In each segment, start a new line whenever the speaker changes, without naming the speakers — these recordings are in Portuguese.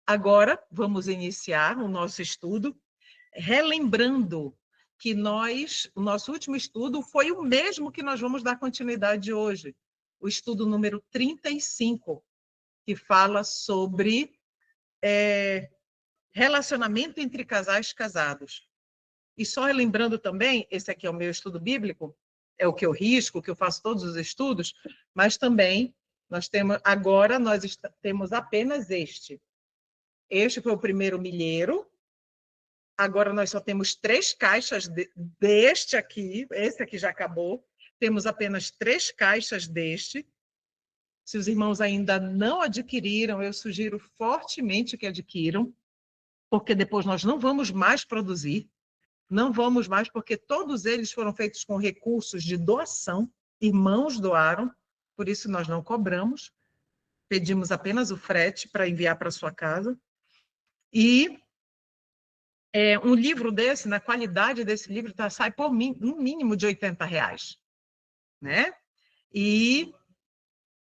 agora vamos iniciar o nosso estudo, relembrando que o nosso último estudo foi o mesmo que nós vamos dar continuidade hoje, o estudo número 35, que fala sobre relacionamento entre casais casados. E só relembrando também, esse aqui é o meu estudo bíblico, é o que eu risco, que eu faço todos os estudos, mas também nós temos apenas este. Este foi o primeiro milheiro. Agora nós só temos 3 caixas deste aqui. Esse aqui já acabou. Temos apenas 3 caixas deste. Se os irmãos ainda não adquiriram, eu sugiro fortemente que adquiram, porque depois nós não vamos mais produzir. Não vamos mais, porque todos eles foram feitos com recursos de doação. Irmãos doaram, por isso nós não cobramos. Pedimos apenas o frete para enviar para sua casa. E um livro desse, na qualidade desse livro, sai por um mínimo de R$80, né? E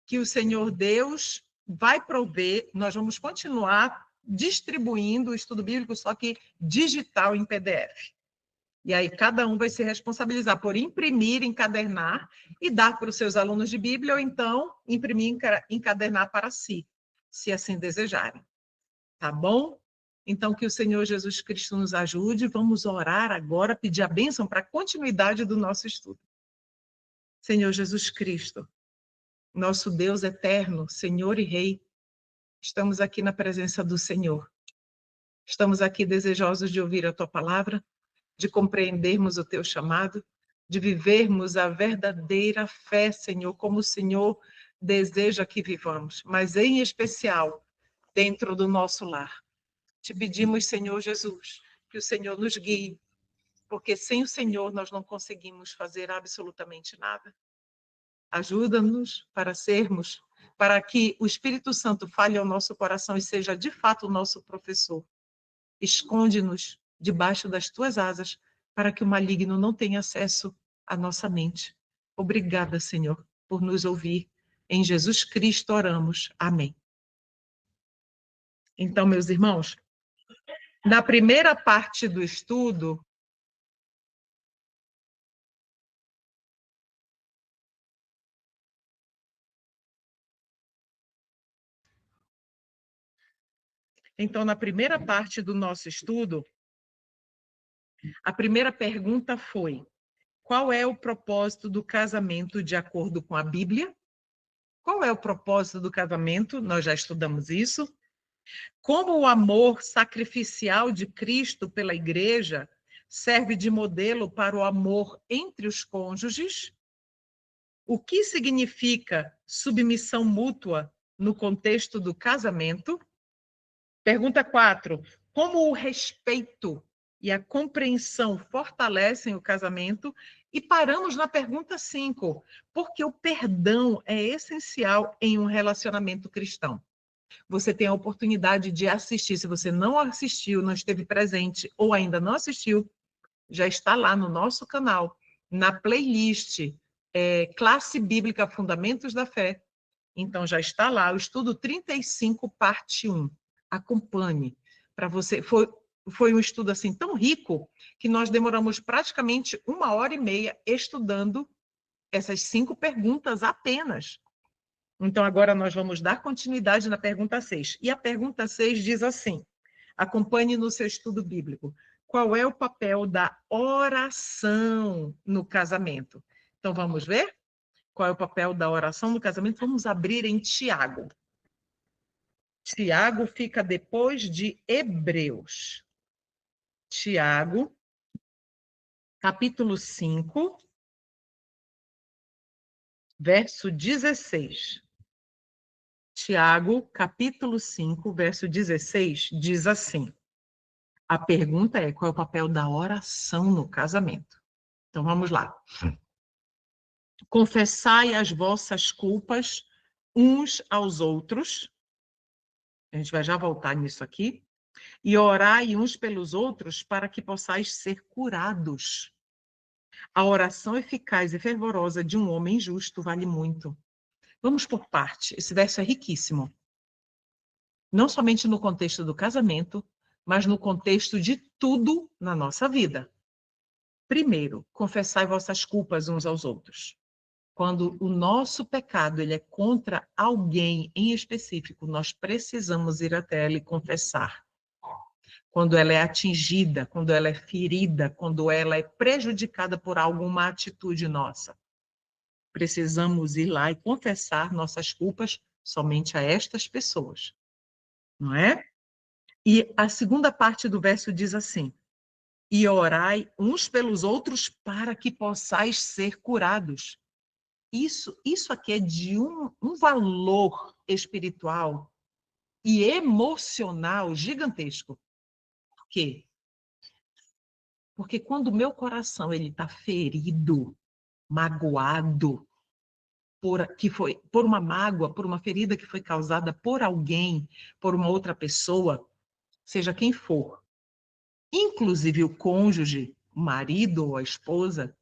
que o Senhor Deus vai prover, nós vamos continuar distribuindo o estudo bíblico, só que digital em PDF. E aí cada um vai se responsabilizar por imprimir, encadernar e dar para os seus alunos de Bíblia, ou então imprimir, encadernar para si, se assim desejarem. Tá bom? Então, que o Senhor Jesus Cristo nos ajude. Vamos orar agora, pedir a bênção para a continuidade do nosso estudo. Senhor Jesus Cristo, nosso Deus eterno, Senhor e Rei, estamos aqui na presença do Senhor. Estamos aqui desejosos de ouvir a Tua palavra, de compreendermos o Teu chamado, de vivermos a verdadeira fé, Senhor, como o Senhor deseja que vivamos, mas em especial dentro do nosso lar. Te pedimos, Senhor Jesus, que o Senhor nos guie, porque sem o Senhor nós não conseguimos fazer absolutamente nada. Ajuda-nos para que o Espírito Santo fale ao nosso coração e seja de fato o nosso professor. Esconde-nos debaixo das tuas asas, para que o maligno não tenha acesso à nossa mente. Obrigada, Senhor, por nos ouvir. Em Jesus Cristo oramos. Amém. Então, meus irmãos, na primeira parte do estudo, na primeira parte do nosso estudo, a primeira pergunta foi: qual é o propósito do casamento de acordo com a Bíblia? Qual é o propósito do casamento? Nós já estudamos isso. Como o amor sacrificial de Cristo pela igreja serve de modelo para o amor entre os cônjuges? O que significa submissão mútua no contexto do casamento? Pergunta 4. Como o respeito e a compreensão fortalecem o casamento? E paramos na pergunta 5. Porque o perdão é essencial em um relacionamento cristão. Você tem a oportunidade de assistir. Se você não assistiu, não esteve presente ou ainda não assistiu, já está lá no nosso canal, na playlist Classe Bíblica Fundamentos da Fé. Então, já está lá o estudo 35, parte 1. Acompanhe. Para você. Foi um estudo assim tão rico que nós demoramos praticamente 1h30 estudando essas 5 perguntas apenas. Então, agora nós vamos dar continuidade na pergunta 6. E a pergunta 6 diz assim: acompanhe no seu estudo bíblico. Qual é o papel da oração no casamento? Então, vamos ver? Qual é o papel da oração no casamento? Vamos abrir em Tiago. Tiago fica depois de Hebreus. Tiago, capítulo 5, verso 16. Tiago, capítulo 5, verso 16, diz assim. A pergunta é: qual é o papel da oração no casamento? Então, vamos lá. Confessai as vossas culpas uns aos outros. A gente vai já voltar nisso aqui. E orai uns pelos outros para que possais ser curados. A oração eficaz e fervorosa de um homem justo vale muito. Vamos por parte. Esse verso é riquíssimo. Não somente no contexto do casamento, mas no contexto de tudo na nossa vida. Primeiro, confessai vossas culpas uns aos outros. Quando o nosso pecado ele é contra alguém em específico, nós precisamos ir até ela e confessar. Quando ela é atingida, quando ela é ferida, quando ela é prejudicada por alguma atitude nossa, precisamos ir lá e confessar nossas culpas somente a estas pessoas, não é? E a segunda parte do verso diz assim: e orai uns pelos outros para que possais ser curados. Isso aqui é de um valor espiritual e emocional gigantesco. Por quê? Porque quando o meu coração ele está ferido, magoado, por uma mágoa, por uma ferida que foi causada por alguém, por uma outra pessoa, seja quem for, inclusive o cônjuge, o marido ou a esposa,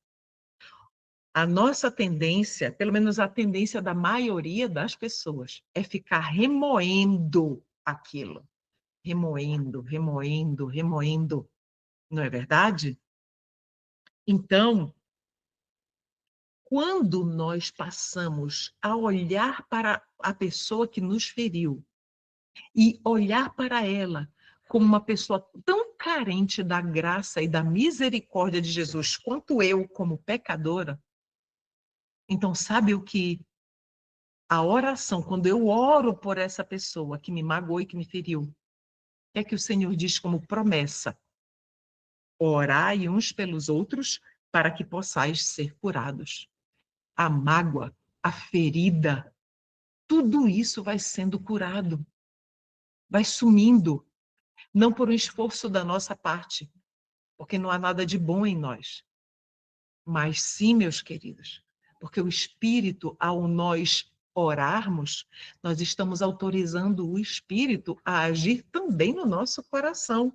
a nossa tendência, pelo menos a tendência da maioria das pessoas, é ficar remoendo aquilo. Remoendo, remoendo, remoendo. Não é verdade? Então, quando nós passamos a olhar para a pessoa que nos feriu e olhar para ela como uma pessoa tão carente da graça e da misericórdia de Jesus quanto eu, como pecadora, então sabe o que a oração, quando eu oro por essa pessoa que me magoou e que me feriu, é que o Senhor diz como promessa: orai uns pelos outros para que possais ser curados. A mágoa, a ferida, tudo isso vai sendo curado, vai sumindo, não por um esforço da nossa parte, porque não há nada de bom em nós, mas sim, meus queridos, porque o Espírito, ao nós orarmos, nós estamos autorizando o Espírito a agir também no nosso coração.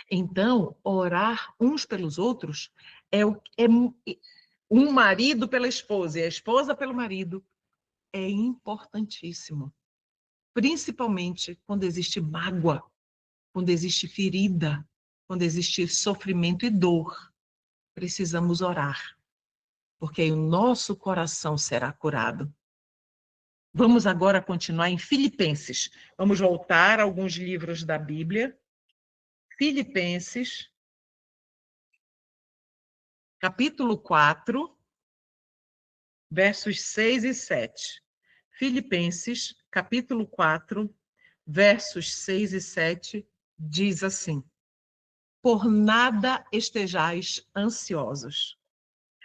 Então, orar uns pelos outros é um marido pela esposa e a esposa pelo marido é importantíssimo, principalmente quando existe mágoa, quando existe ferida, quando existe sofrimento e dor. Precisamos orar, porque aí o nosso coração será curado. Vamos agora continuar em Filipenses. Vamos voltar a alguns livros da Bíblia. Filipenses, capítulo 4, versos 6 e 7. Filipenses, capítulo 4, versos 6 e 7, diz assim: por nada estejais ansiosos,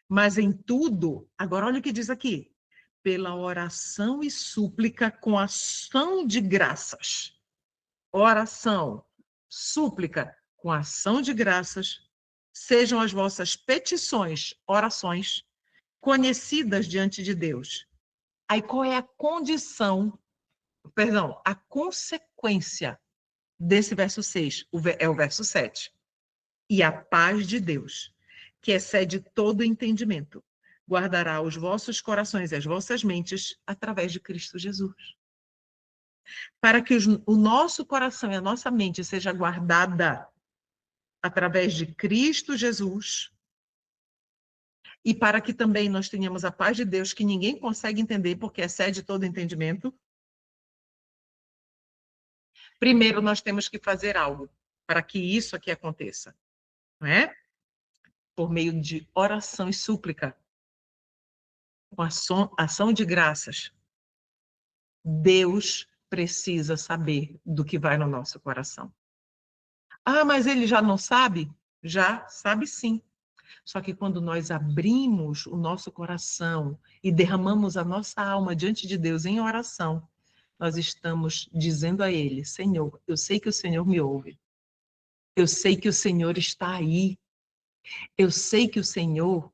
mas em tudo, agora olha o que diz aqui, pela oração e súplica com ação de graças. Oração, súplica com ação de graças, sejam as vossas petições, orações, conhecidas diante de Deus. Aí qual é a condição, perdão, a consequência desse verso 6? É o verso 7. E a paz de Deus, que excede todo entendimento, guardará os vossos corações e as vossas mentes através de Cristo Jesus. Para que o nosso coração e a nossa mente seja guardada através de Cristo Jesus, e para que também nós tenhamos a paz de Deus que ninguém consegue entender porque excede todo entendimento, primeiro nós temos que fazer algo para que isso aqui aconteça, não é? Por meio de oração e súplica, com ação de graças. Deus precisa saber do que vai no nosso coração. Ah, mas ele já não sabe? Já sabe sim. Só que quando nós abrimos o nosso coração e derramamos a nossa alma diante de Deus em oração, nós estamos dizendo a Ele: Senhor, eu sei que o Senhor me ouve. Eu sei que o Senhor está aí. Eu sei que o Senhor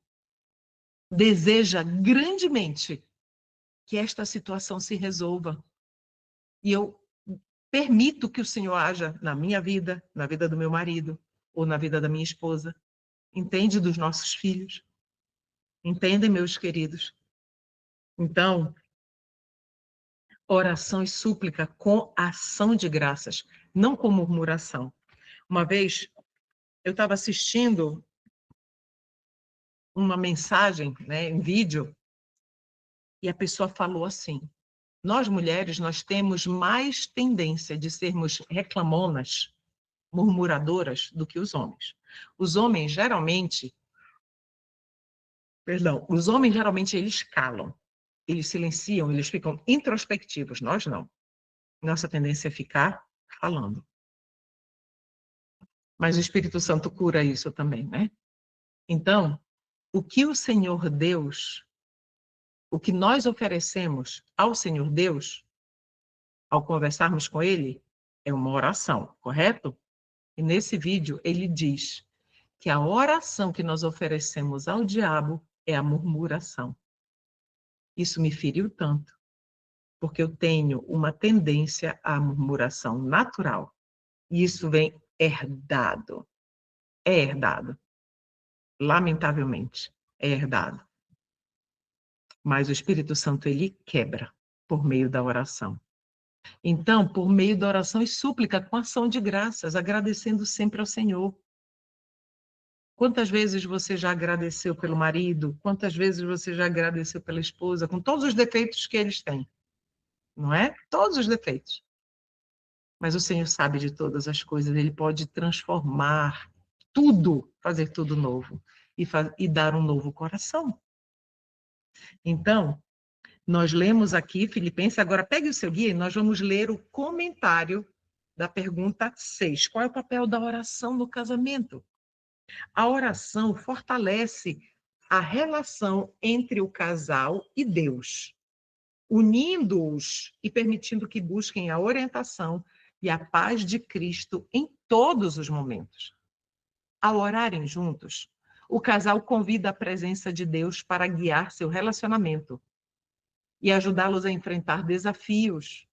deseja grandemente que esta situação se resolva. E eu permito que o Senhor haja na minha vida, na vida do meu marido, ou na vida da minha esposa. Entende? Dos nossos filhos. Entendem, meus queridos? Então, oração e súplica com ação de graças, não com murmuração. Uma vez, eu estava assistindo uma mensagem, né, em vídeo, e a pessoa falou assim: nós mulheres, nós temos mais tendência de sermos reclamonas, murmuradoras, do que os homens. Os homens geralmente, eles calam, eles silenciam, eles ficam introspectivos. Nós não. Nossa tendência é ficar falando. Mas o Espírito Santo cura isso também, né? Então, o que o Senhor Deus, o que nós oferecemos ao Senhor Deus, ao conversarmos com Ele, é uma oração, correto? E nesse vídeo ele diz que a oração que nós oferecemos ao diabo é a murmuração. Isso me feriu tanto, porque eu tenho uma tendência à murmuração natural. E isso vem herdado. É herdado. Lamentavelmente, é herdado. Mas o Espírito Santo, ele quebra por meio da oração. Então, por meio da oração e súplica, com ação de graças, agradecendo sempre ao Senhor. Quantas vezes você já agradeceu pelo marido? Quantas vezes você já agradeceu pela esposa? Com todos os defeitos que eles têm, não é? Todos os defeitos. Mas o Senhor sabe de todas as coisas, Ele pode transformar tudo, fazer tudo novo e dar um novo coração. Então, nós lemos aqui Filipenses, agora pegue o seu guia e nós vamos ler o comentário da pergunta 6. Qual é o papel da oração no casamento? A oração fortalece a relação entre o casal e Deus, unindo-os e permitindo que busquem a orientação e a paz de Cristo em todos os momentos. Ao orarem juntos, o casal convida a presença de Deus para guiar seu relacionamento e ajudá-los a enfrentar desafios,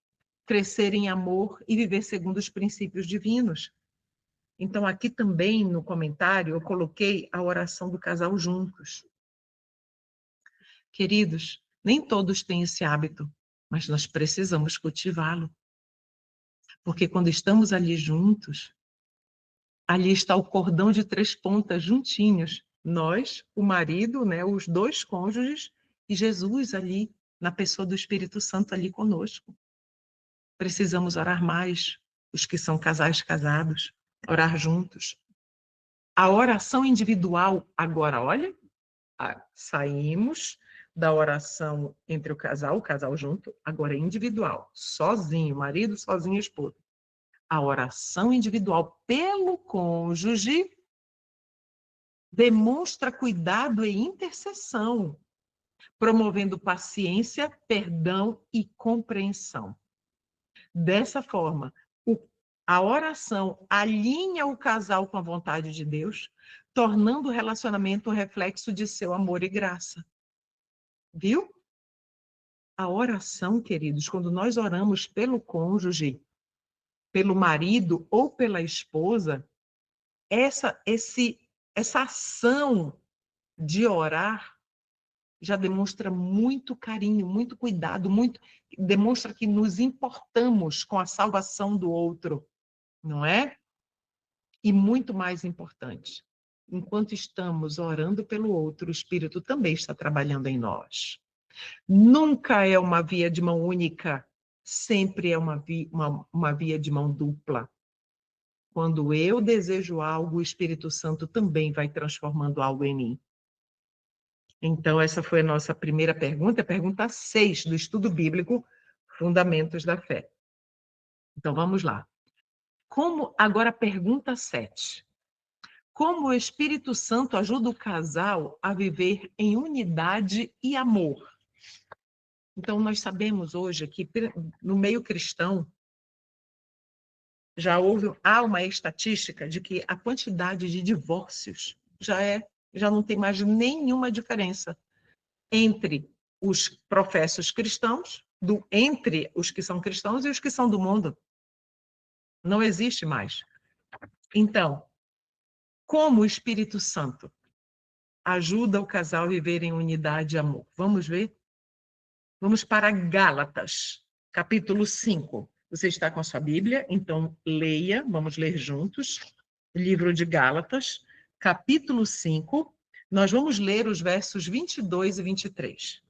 crescer em amor e viver segundo os princípios divinos. Então, aqui também no comentário, eu coloquei a oração do casal juntos. Queridos, nem todos têm esse hábito, mas nós precisamos cultivá-lo. Porque quando estamos ali juntos, ali está o cordão de 3 pontas juntinhos. Nós, o marido, né, os 2 cônjuges, e Jesus ali, na pessoa do Espírito Santo ali conosco. Precisamos orar mais, os que são casais casados, orar juntos. A oração individual, agora, olha, saímos da oração entre o casal junto, agora é individual, sozinho, marido sozinho, esposa. A oração individual pelo cônjuge demonstra cuidado e intercessão, promovendo paciência, perdão e compreensão. Dessa forma, a oração alinha o casal com a vontade de Deus, tornando o relacionamento um reflexo de seu amor e graça. Viu? A oração, queridos, quando nós oramos pelo cônjuge, pelo marido ou pela esposa, essa ação de orar já demonstra muito carinho, muito cuidado, demonstra que nos importamos com a salvação do outro, não é? E muito mais importante, enquanto estamos orando pelo outro, o Espírito também está trabalhando em nós. Nunca é uma via de mão única, sempre é uma via de mão dupla. Quando eu desejo algo, o Espírito Santo também vai transformando algo em mim. Então, essa foi a nossa primeira pergunta, a pergunta 6 do estudo bíblico, Fundamentos da Fé. Então, vamos lá. Agora, a pergunta 7. Como o Espírito Santo ajuda o casal a viver em unidade e amor? Então, nós sabemos hoje que no meio cristão há uma estatística de que a quantidade de divórcios já não tem mais nenhuma diferença entre os professos cristãos, entre os que são cristãos e os que são do mundo. Não existe mais. Então, como o Espírito Santo ajuda o casal a viver em unidade e amor? Vamos ver? Vamos para Gálatas, capítulo 5. Você está com a sua Bíblia? Então, leia, vamos ler juntos, o livro de Gálatas, capítulo 5. Nós vamos ler os versos 22 e 23.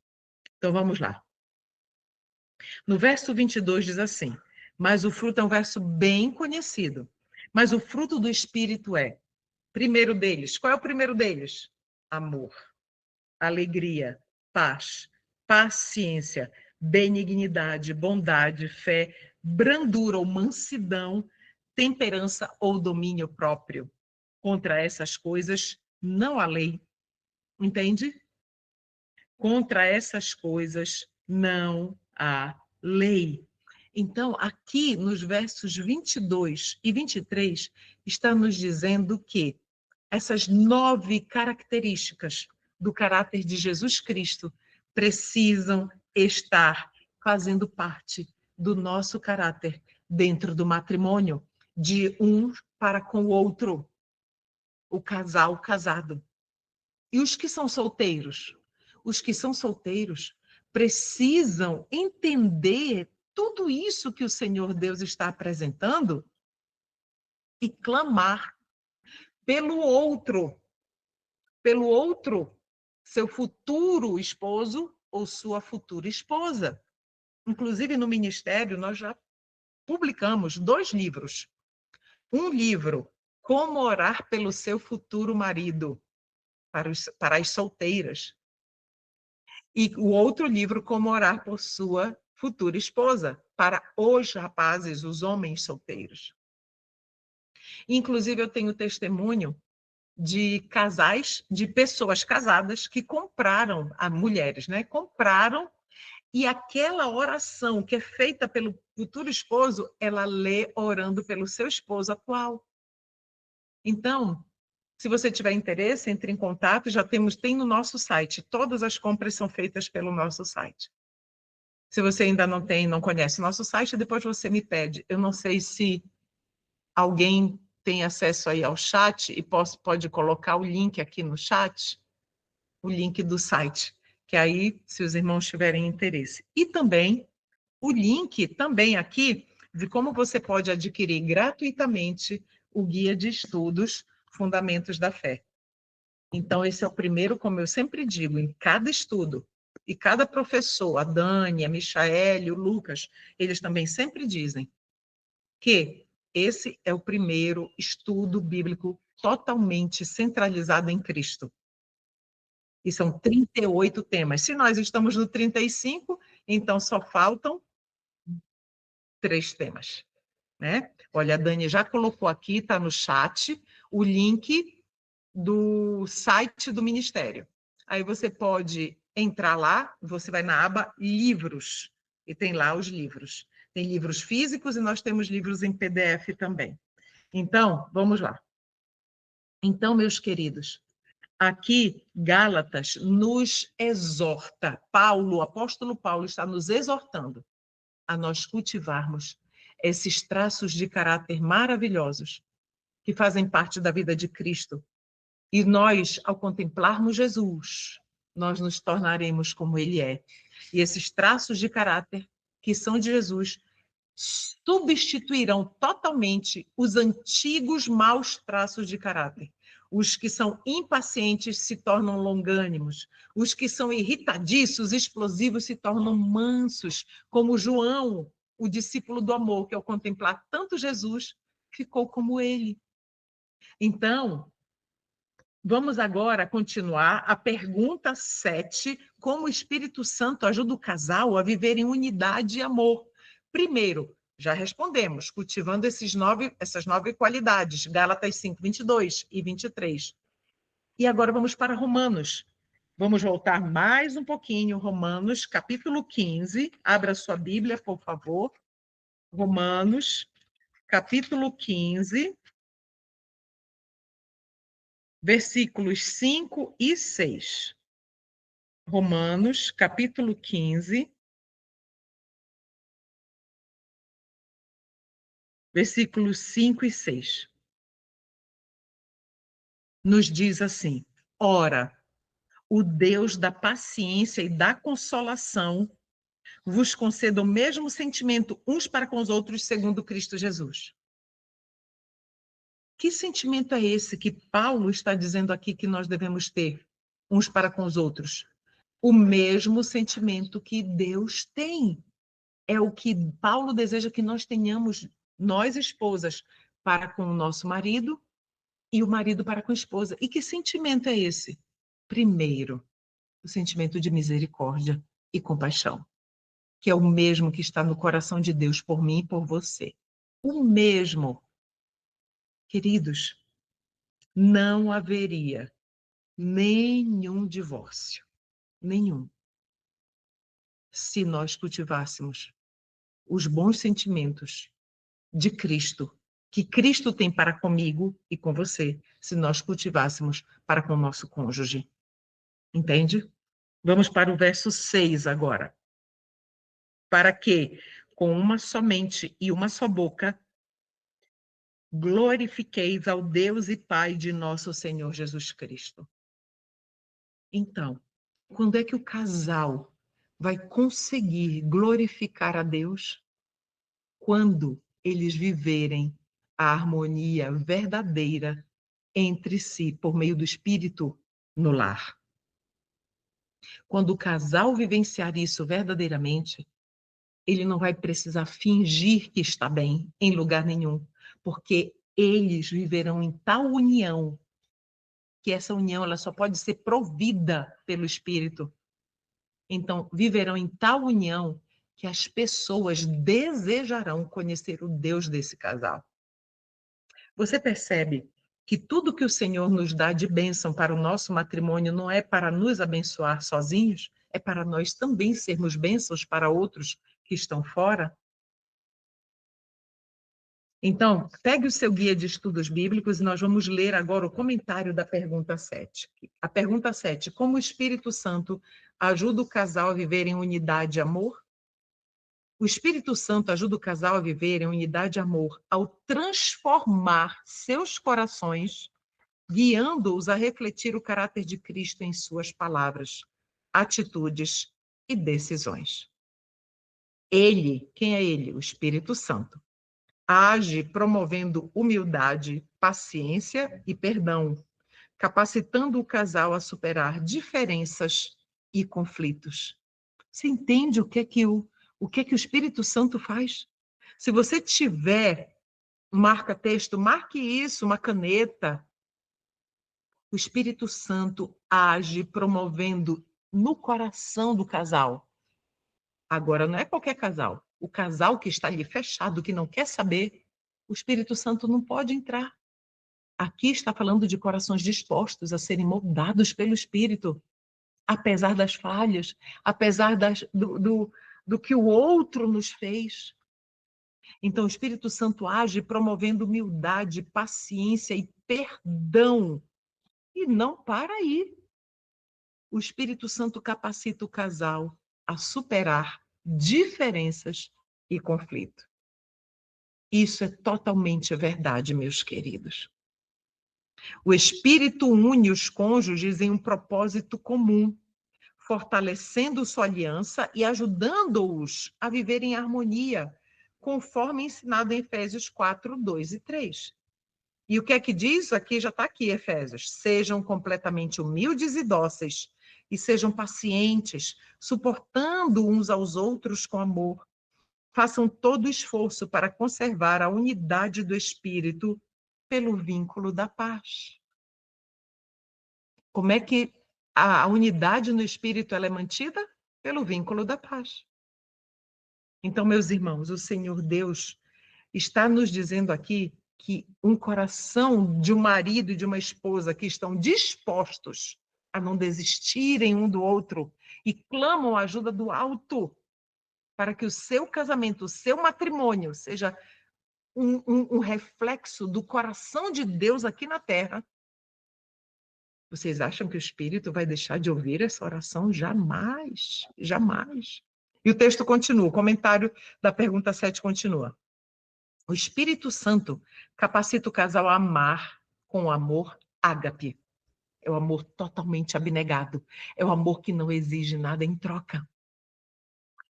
Então, vamos lá. No verso 22 diz assim, mas o fruto é um verso bem conhecido. Mas o fruto do Espírito é, primeiro deles, qual é o primeiro deles? Amor, alegria, paz, paciência, benignidade, bondade, fé, brandura ou mansidão, temperança ou domínio próprio. Contra essas coisas não há lei. Entende? Contra essas coisas não há lei. Então, aqui nos versos 22 e 23, está nos dizendo que essas 9 características do caráter de Jesus Cristo precisam estar fazendo parte do nosso caráter dentro do matrimônio, de um para com o outro, o casal casado. E os que são solteiros? Os que são solteiros precisam entender tudo isso que o Senhor Deus está apresentando e clamar pelo outro, seu futuro esposo ou sua futura esposa. Inclusive, no ministério, nós já publicamos 2 livros. Um livro, Como Orar pelo Seu Futuro Marido, para as solteiras. E o outro livro, Como Orar por Sua Futura Esposa, para os rapazes, os homens solteiros. Inclusive, eu tenho testemunho de casais, de pessoas casadas que compraram, mulheres, né? Compraram, e aquela oração que é feita pelo futuro esposo, ela lê orando pelo seu esposo atual. Então, se você tiver interesse, entre em contato, tem no nosso site, todas as compras são feitas pelo nosso site. Se você ainda não conhece o nosso site, depois você me pede. Eu não sei se alguém tem acesso aí ao chat e pode colocar o link aqui no chat, o link do site, que aí, se os irmãos tiverem interesse. E também o link também aqui de como você pode adquirir gratuitamente o guia de estudos Fundamentos da Fé. Então, esse é o primeiro, como eu sempre digo, em cada estudo, e cada professor, a Dani, a Michaele, o Lucas, eles também sempre dizem que esse é o primeiro estudo bíblico totalmente centralizado em Cristo. E são 38 temas. Se nós estamos no 35, então só faltam 3 temas, né? Olha, a Dani já colocou aqui, está no chat, o link do site do Ministério. Aí você pode entrar lá, você vai na aba Livros, e tem lá os livros. Tem livros físicos e nós temos livros em PDF também. Então, vamos lá. Então, meus queridos, aqui Gálatas nos exorta, o apóstolo Paulo está nos exortando a nós cultivarmos esses traços de caráter maravilhosos que fazem parte da vida de Cristo. E nós, ao contemplarmos Jesus, nós nos tornaremos como Ele é. E esses traços de caráter que são de Jesus substituirão totalmente os antigos maus traços de caráter. Os que são impacientes se tornam longânimos. Os que são irritadiços, explosivos, se tornam mansos, como João, o discípulo do amor, que ao contemplar tanto Jesus, ficou como ele. Então, vamos agora continuar a pergunta 7, como o Espírito Santo ajuda o casal a viver em unidade e amor. Primeiro, já respondemos, cultivando essas 9 qualidades, Gálatas 5, 22 e 23. E agora vamos para Romanos. Vamos voltar mais um pouquinho, Romanos, capítulo 15. Abra sua Bíblia, por favor. Romanos, capítulo 15, versículos 5 e 6. Romanos, capítulo 15, versículos 5 e 6. Nos diz assim: ora, o Deus da paciência e da consolação vos conceda o mesmo sentimento uns para com os outros, segundo Cristo Jesus. Que sentimento é esse que Paulo está dizendo aqui que nós devemos ter uns para com os outros? O mesmo sentimento que Deus tem. É o que Paulo deseja que nós tenhamos, nós esposas, para com o nosso marido e o marido para com a esposa. E que sentimento é esse? Primeiro, o sentimento de misericórdia e compaixão, que é o mesmo que está no coração de Deus por mim e por você. O mesmo. Queridos, não haveria nenhum divórcio, nenhum, se nós cultivássemos os bons sentimentos de Cristo, que Cristo tem para comigo e com você, se nós cultivássemos para com o nosso cônjuge. Entende? Vamos para o verso 6 agora. Para que, com uma só mente e uma só boca, glorifiqueis ao Deus e Pai de nosso Senhor Jesus Cristo. Então, quando é que o casal vai conseguir glorificar a Deus? Quando eles viverem a harmonia verdadeira entre si, por meio do Espírito, no lar. Quando o casal vivenciar isso verdadeiramente, ele não vai precisar fingir que está bem em lugar nenhum, porque eles viverão em tal união que essa união ela só pode ser provida pelo Espírito. Então, viverão em tal união que as pessoas desejarão conhecer o Deus desse casal. Você percebe que tudo que o Senhor nos dá de bênção para o nosso matrimônio não é para nos abençoar sozinhos, é para nós também sermos bênçãos para outros que estão fora? Então, pegue o seu guia de estudos bíblicos e nós vamos ler agora o comentário da pergunta 7. A pergunta 7, como o Espírito Santo ajuda o casal a viver em unidade e amor? O Espírito Santo ajuda o casal a viver em unidade e amor ao transformar seus corações, guiando-os a refletir o caráter de Cristo em suas palavras, atitudes e decisões. Ele, quem é ele? O Espírito Santo. Age promovendo humildade, paciência e perdão, capacitando o casal a superar diferenças e conflitos. Você entende o que que o Espírito Santo faz? Se você tiver um marca-texto, marque isso, uma caneta. O Espírito Santo age promovendo no coração do casal. Agora, não é qualquer casal. O casal que está ali fechado, que não quer saber, o Espírito Santo não pode entrar. Aqui está falando de corações dispostos a serem moldados pelo Espírito, apesar das falhas, apesar do que o outro nos fez. Então, o Espírito Santo age promovendo humildade, paciência e perdão. E não para aí. O Espírito Santo capacita o casal a superar diferenças e conflito. Isso é totalmente verdade, meus queridos. O Espírito une os cônjuges em um propósito comum, fortalecendo sua aliança e ajudando-os a viver em harmonia, conforme ensinado em Efésios 4, 2 e 3. E o que é que diz? Aqui já está aqui, Efésios. Sejam completamente humildes e dóceis, e sejam pacientes, suportando uns aos outros com amor. Façam todo o esforço para conservar a unidade do Espírito pelo vínculo da paz. Como é que a unidade no Espírito ela é mantida? Pelo vínculo da paz. Então, meus irmãos, o Senhor Deus está nos dizendo aqui que um coração de um marido e de uma esposa que estão dispostos a não desistirem um do outro e clamam a ajuda do alto para que o seu casamento, o seu matrimônio seja um reflexo do coração de Deus aqui na terra. Vocês acham que o Espírito vai deixar de ouvir essa oração? Jamais, jamais. E o texto continua, o comentário da pergunta 7 continua. O Espírito Santo capacita o casal a amar com o amor ágape. É o amor totalmente abnegado. É o amor que não exige nada em troca.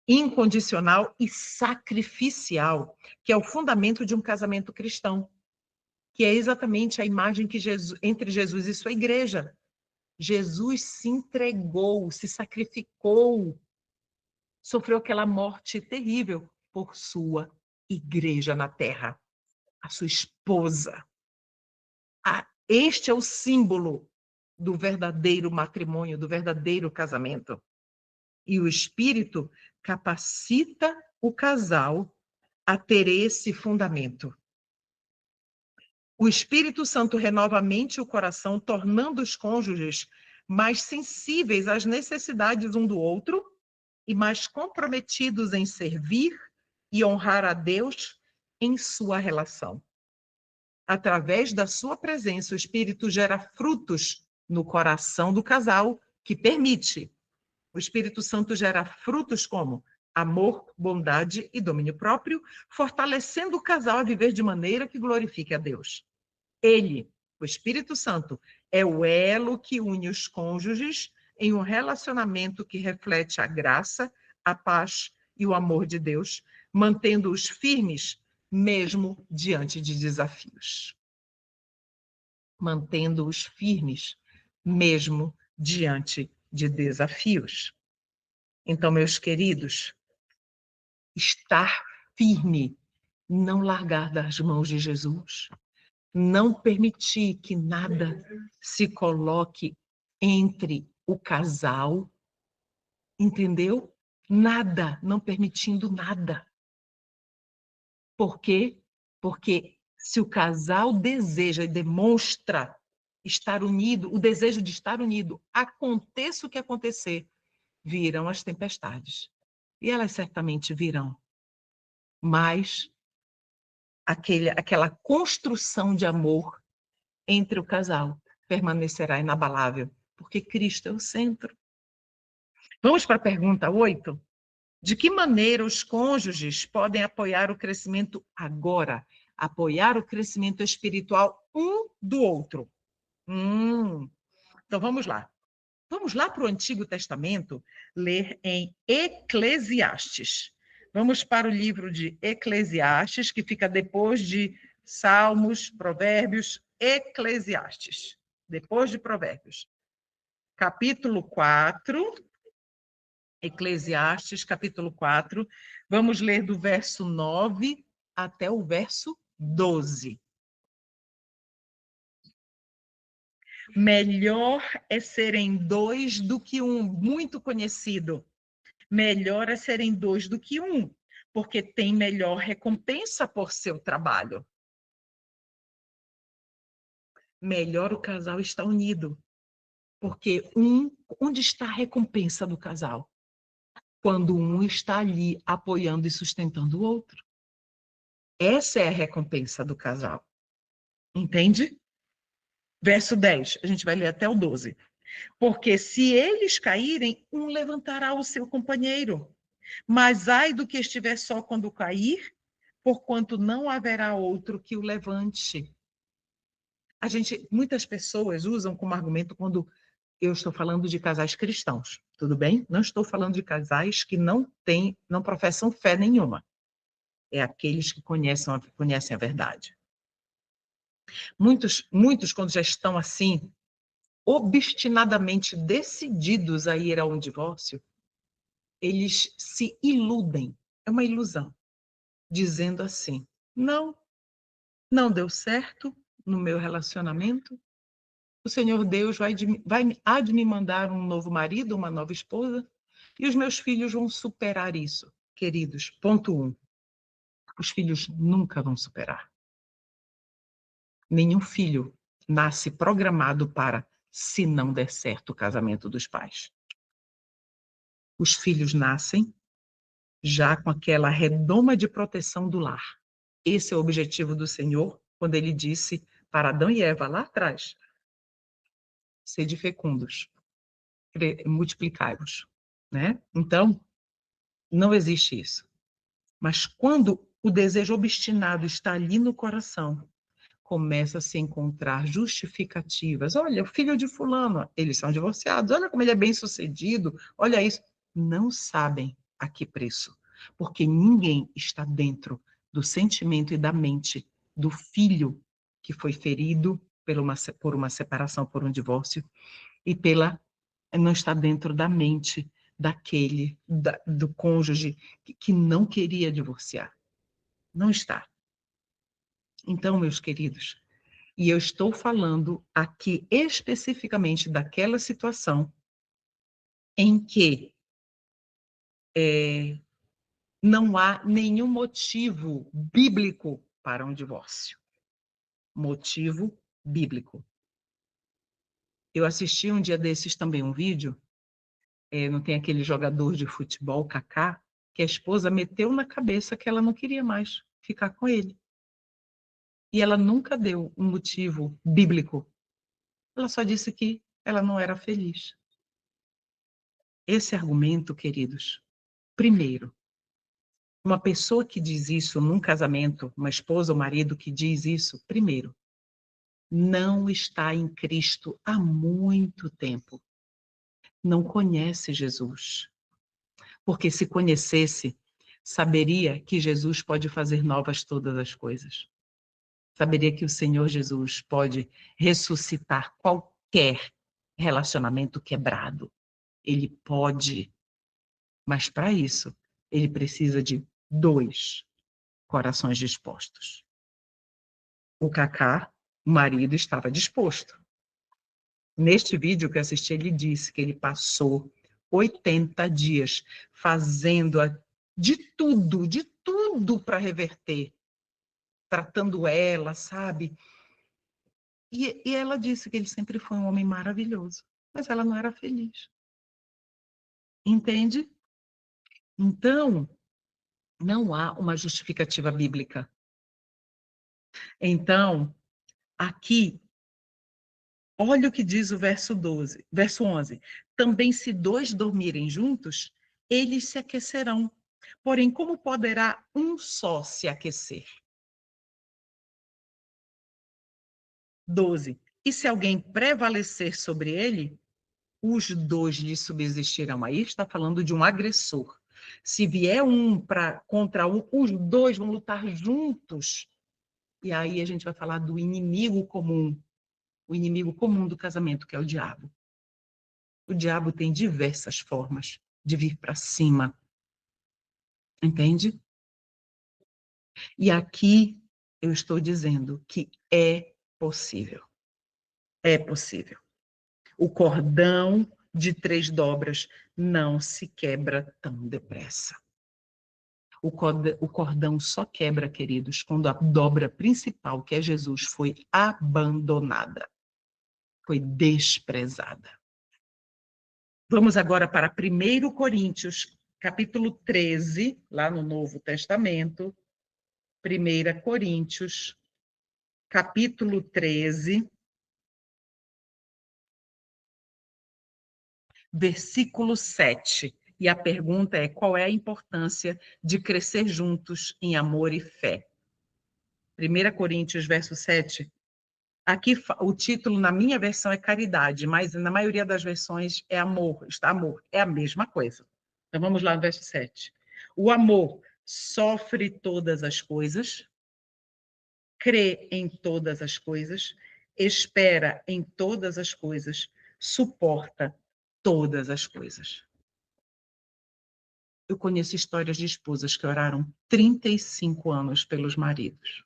incondicional e sacrificial, que é o fundamento de um casamento cristão, que é exatamente a imagem que entre Jesus e sua igreja. Jesus se entregou, se sacrificou, sofreu aquela morte terrível por sua igreja na terra, a sua esposa. Este é o símbolo do verdadeiro matrimônio, do verdadeiro casamento. E o Espírito capacita o casal a ter esse fundamento. O Espírito Santo renova a mente e o coração, tornando os cônjuges mais sensíveis às necessidades um do outro e mais comprometidos em servir e honrar a Deus em sua relação. Através da sua presença, o Espírito gera frutos no coração do casal que permite. O Espírito Santo gera frutos como amor, bondade e domínio próprio, fortalecendo o casal a viver de maneira que glorifique a Deus. Ele, o Espírito Santo, é o elo que une os cônjuges em um relacionamento que reflete a graça, a paz e o amor de Deus, mantendo-os firmes mesmo diante de desafios. Mantendo-os firmes mesmo diante de desafios. Então, meus queridos, estar firme, não largar das mãos de Jesus, não permitir que nada se coloque entre o casal, entendeu? Nada, não permitindo nada. Por quê? Porque se o casal deseja e demonstra estar unido, o desejo de estar unido, aconteça o que acontecer, virão as tempestades. E elas certamente virão. Mas aquela construção de amor entre o casal permanecerá inabalável, porque Cristo é o centro. Vamos para a pergunta 8? De que maneira os cônjuges podem apoiar o crescimento agora? Apoiar o crescimento espiritual um do outro. Então vamos lá. Vamos lá para o Antigo Testamento, ler em Eclesiastes. Vamos para o livro de Eclesiastes, que fica depois de Salmos, Provérbios, Eclesiastes, depois de Provérbios. Capítulo 4, Eclesiastes, capítulo 4, vamos ler do verso 9 até o verso 12. Melhor é serem dois do que um, muito conhecido. Melhor é serem dois do que um, porque tem melhor recompensa por seu trabalho. Melhor o casal estar unido, porque onde está a recompensa do casal? Quando um está ali apoiando e sustentando o outro. Essa é a recompensa do casal. Entende? Verso 10, a gente vai ler até o 12. Porque se eles caírem, um levantará o seu companheiro. Mas ai do que estiver só quando cair, porquanto não haverá outro que o levante. Muitas pessoas usam como argumento quando eu estou falando de casais cristãos, tudo bem? Não estou falando de casais que não professam fé nenhuma. É aqueles que conhecem a verdade. Muitos, quando já estão assim, obstinadamente decididos a ir a um divórcio, eles se iludem. É uma ilusão. Dizendo assim, não deu certo no meu relacionamento, o Senhor Deus há de me mandar um novo marido, uma nova esposa, e os meus filhos vão superar isso. Queridos, ponto 1. Os filhos nunca vão superar. Nenhum filho nasce programado para, se não der certo, o casamento dos pais. Os filhos nascem já com aquela redoma de proteção do lar. Esse é o objetivo do Senhor, quando ele disse para Adão e Eva lá atrás: sede fecundos, multiplicai-vos. Né? Então, não existe isso. Mas quando o desejo obstinado está ali no coração, começa a se encontrar justificativas. Olha, o filho de fulano, eles são divorciados. Olha como ele é bem-sucedido. Olha isso. Não sabem a que preço? Porque ninguém está dentro do sentimento e da mente do filho que foi ferido por uma separação, por um divórcio, e não está dentro da mente do cônjuge que não queria divorciar. Não está. Então, meus queridos, e eu estou falando aqui especificamente daquela situação em que não há nenhum motivo bíblico para um divórcio. Motivo bíblico. Eu assisti um dia desses também um vídeo, não tem aquele jogador de futebol, Kaká, que a esposa meteu na cabeça que ela não queria mais ficar com ele. E ela nunca deu um motivo bíblico. Ela só disse que ela não era feliz. Esse argumento, queridos, primeiro, uma pessoa que diz isso num casamento, uma esposa ou marido que diz isso, primeiro, não está em Cristo há muito tempo. Não conhece Jesus. Porque se conhecesse, saberia que Jesus pode fazer novas todas as coisas. Saberia que o Senhor Jesus pode ressuscitar qualquer relacionamento quebrado. Ele pode. Mas para isso, ele precisa de 2 corações dispostos. O Kaká, o marido, estava disposto. Neste vídeo que eu assisti, ele disse que ele passou 80 dias fazendo de tudo para reverter, tratando ela, sabe? E ela disse que ele sempre foi um homem maravilhoso, mas ela não era feliz. Entende? Então, não há uma justificativa bíblica. Então, aqui, olha o que diz o verso 11. Também se 2 dormirem juntos, eles se aquecerão. Porém, como poderá um só se aquecer? 12. E se alguém prevalecer sobre ele, os 2 lhe subsistirão. Aí está falando de um agressor. Se vier um contra um, os 2 vão lutar juntos. E aí a gente vai falar do inimigo comum. O inimigo comum do casamento, que é o diabo. O diabo tem diversas formas de vir para cima. Entende? E aqui eu estou dizendo que é possível. É possível. O cordão de 3 dobras não se quebra tão depressa. O cordão só quebra, queridos, quando a dobra principal, que é Jesus, foi abandonada, foi desprezada. Vamos agora para 1 Coríntios, capítulo 13, lá no Novo Testamento. 1 Coríntios, capítulo 13, versículo 7. E a pergunta é: qual é a importância de crescer juntos em amor e fé? 1 Coríntios, verso 7. Aqui o título na minha versão é caridade, mas na maioria das versões é amor, está amor, é a mesma coisa. Então vamos lá no verso 7. O amor sofre todas as coisas, crê em todas as coisas, espera em todas as coisas, suporta todas as coisas. Eu conheço histórias de esposas que oraram 35 anos pelos maridos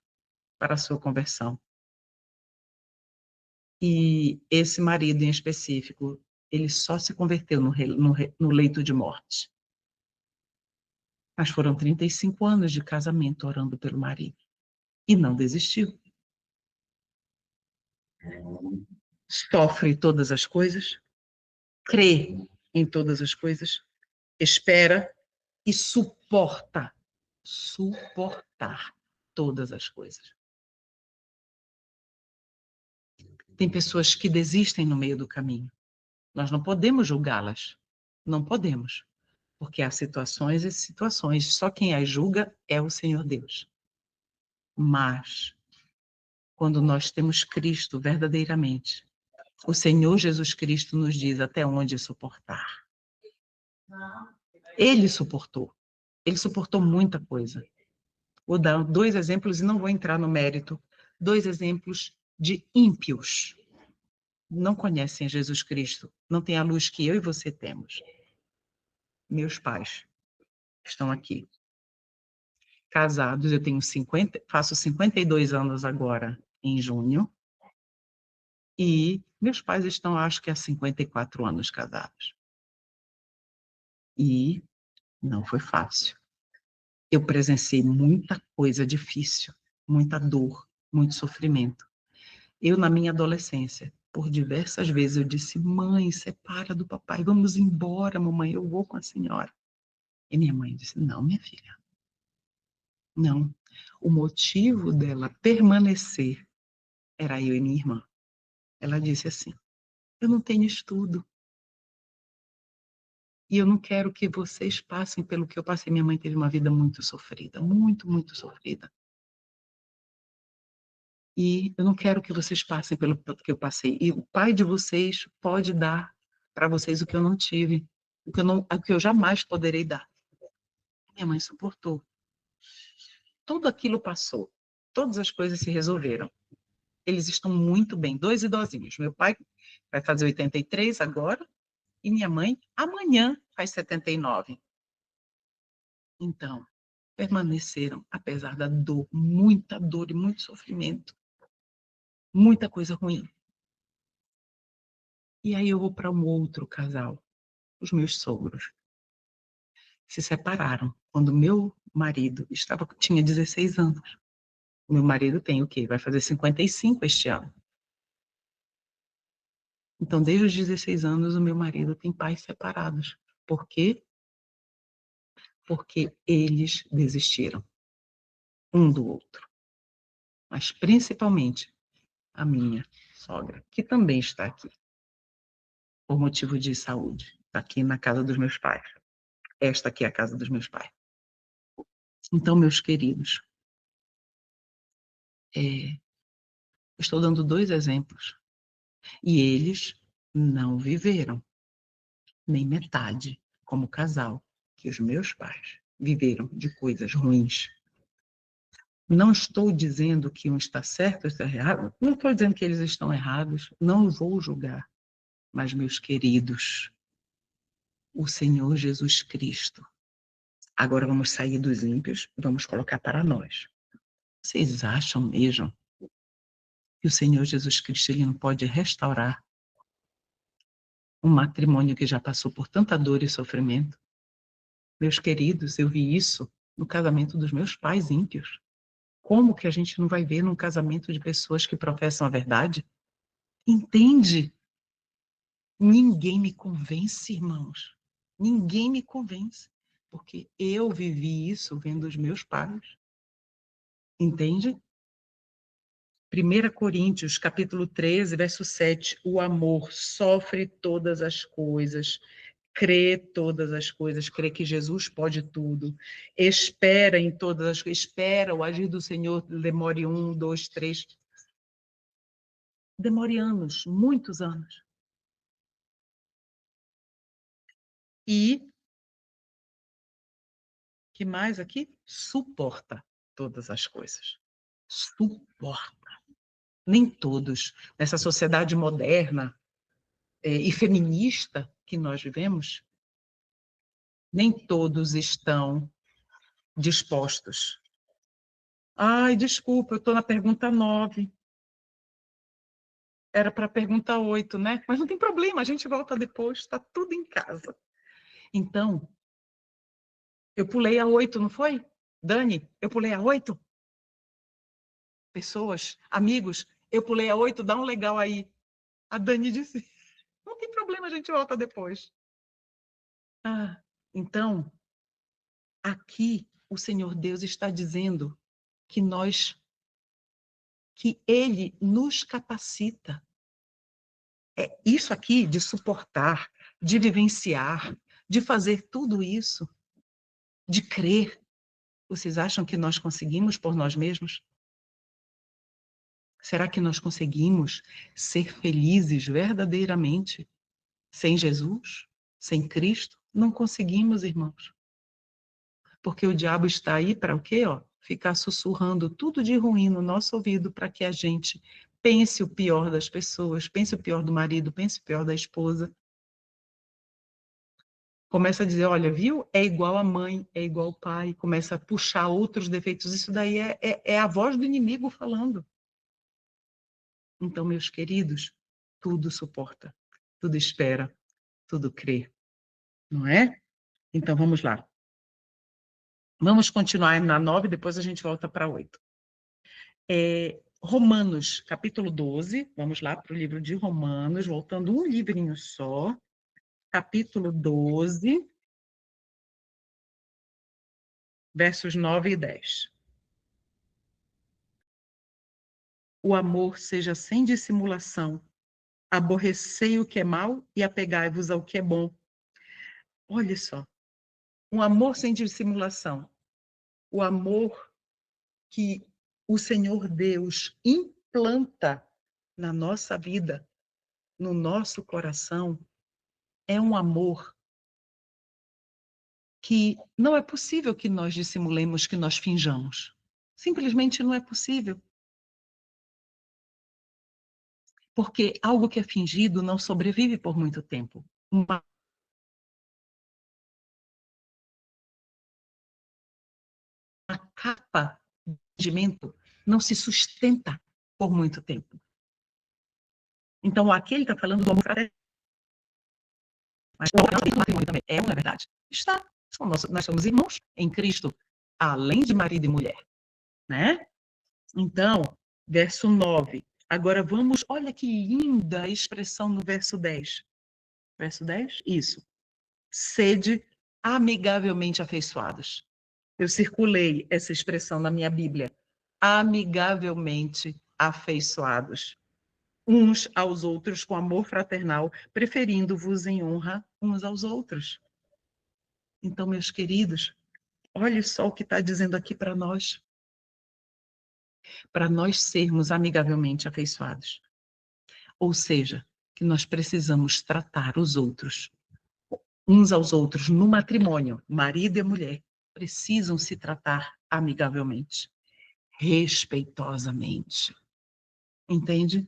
para a sua conversão. E esse marido em específico, ele só se converteu no leito de morte. Mas foram 35 anos de casamento orando pelo marido. E não desistiu. Sofre todas as coisas, crê em todas as coisas, espera e suportar todas as coisas. Tem pessoas que desistem no meio do caminho. Nós não podemos julgá-las. Não podemos. Porque há situações e situações. Só quem as julga é o Senhor Deus. Mas, quando nós temos Cristo verdadeiramente, o Senhor Jesus Cristo nos diz até onde suportar. Ele suportou. Ele suportou muita coisa. Vou dar 2 exemplos e não vou entrar no mérito. 2 exemplos de ímpios. Não conhecem Jesus Cristo. Não têm a luz que eu e você temos. Meus pais estão aqui. Casados, eu tenho faço 52 anos agora, em junho. E meus pais estão, acho que há 54 anos casados. E não foi fácil. Eu presenciei muita coisa difícil, muita dor, muito sofrimento. Eu, na minha adolescência, por diversas vezes, eu disse, mãe, separa do papai, vamos embora, mamãe, eu vou com a senhora. E minha mãe disse, não, minha filha, não. O motivo dela permanecer era eu e minha irmã. Ela disse assim, eu não tenho estudo. E eu não quero que vocês passem pelo que eu passei. Minha mãe teve uma vida muito sofrida, muito, muito sofrida. E eu não quero que vocês passem pelo que eu passei. E o pai de vocês pode dar para vocês o que eu não tive, o que eu jamais poderei dar. Minha mãe suportou. Tudo aquilo passou. Todas as coisas se resolveram. Eles estão muito bem, 2 idosinhos. Meu pai vai fazer 83 agora, e minha mãe amanhã faz 79. Então, permaneceram, apesar da dor e muito sofrimento, muita coisa ruim. E aí eu vou para um outro casal, os meus sogros. Se separaram quando meu marido tinha 16 anos. O meu marido tem o quê? Vai fazer 55 este ano. Então, desde os 16 anos, o meu marido tem pais separados. Por quê? Porque eles desistiram um do outro. Mas, principalmente, a minha sogra, que também está aqui, por motivo de saúde. Está aqui na casa dos meus pais. Esta aqui é a casa dos meus pais. Então, meus queridos, estou dando 2 exemplos. E eles não viveram nem metade como casal que os meus pais viveram de coisas ruins. Não estou dizendo que um está certo ou está errado, não estou dizendo que eles estão errados, não vou julgar. Mas, meus queridos, o Senhor Jesus Cristo. Agora vamos sair dos ímpios, vamos colocar para nós. Vocês acham mesmo que o Senhor Jesus Cristo ele não pode restaurar um matrimônio que já passou por tanta dor e sofrimento? Meus queridos, eu vi isso no casamento dos meus pais ímpios. Como que a gente não vai ver num casamento de pessoas que professam a verdade? Entende? Ninguém me convence, irmãos. Ninguém me convence. Porque eu vivi isso vendo os meus pais. Entende? 1 Coríntios, capítulo 13, verso 7. O amor sofre todas as coisas, crê todas as coisas, crê que Jesus pode tudo, espera em todas as coisas, espera o agir do Senhor, demore 1, 2, 3. Demore anos, muitos anos. E, que mais aqui? Suporta todas as coisas. Suporta. Nem todos, nessa sociedade moderna e feminista que nós vivemos, nem todos estão dispostos. Ai, desculpa, eu estou na pergunta 9. Era para a pergunta 8, né? Mas não tem problema, a gente volta depois, está tudo em casa. Então, eu pulei a 8, não foi? Dani, eu pulei a 8? Pessoas, amigos, eu pulei a 8, dá um legal aí. A Dani disse, não tem problema, a gente volta depois. Ah, então, aqui o Senhor Deus está dizendo que Ele nos capacita. É isso aqui de suportar, de vivenciar, de fazer tudo isso, de crer. Vocês acham que nós conseguimos por nós mesmos? Será que nós conseguimos ser felizes verdadeiramente sem Jesus? Sem Cristo? Não conseguimos, irmãos. Porque o diabo está aí para o quê? Ficar sussurrando tudo de ruim no nosso ouvido para que a gente pense o pior das pessoas, pense o pior do marido, pense o pior da esposa. Começa a dizer, olha, viu? É igual a mãe, é igual ao pai. Começa a puxar outros defeitos. Isso daí é a voz do inimigo falando. Então, meus queridos, tudo suporta, tudo espera, tudo crê. Não é? Então, vamos lá. Vamos continuar na 9, depois a gente volta para 8. Romanos, capítulo 12. Vamos lá para o livro de Romanos, voltando um livrinho só. Capítulo 12, versos 9 e 10. O amor seja sem dissimulação. Aborrecei o que é mal e apegai-vos ao que é bom. Olha só. Um amor sem dissimulação. O amor que o Senhor Deus implanta na nossa vida, no nosso coração, é um amor que não é possível que nós dissimulemos, que nós finjamos. Simplesmente não é possível. Porque algo que é fingido não sobrevive por muito tempo. Uma capa de fingimento não se sustenta por muito tempo. Então, aqui ele está falando do amor fraterno. Mas o matrimônio também é uma verdade. Está. Nós somos irmãos em Cristo, além de marido e mulher. Né? Então, verso 9. Agora vamos, olha que linda a expressão no verso 10. Verso 10? Isso. Sede amigavelmente afeiçoados. Eu circulei essa expressão na minha Bíblia. Amigavelmente afeiçoados. Uns aos outros com amor fraternal, preferindo-vos em honra uns aos outros. Então, meus queridos, olha só o que está dizendo aqui para nós. Para nós sermos amigavelmente afeiçoados. Ou seja, que nós precisamos tratar os outros, uns aos outros, no matrimônio, marido e mulher, precisam se tratar amigavelmente, respeitosamente. Entende?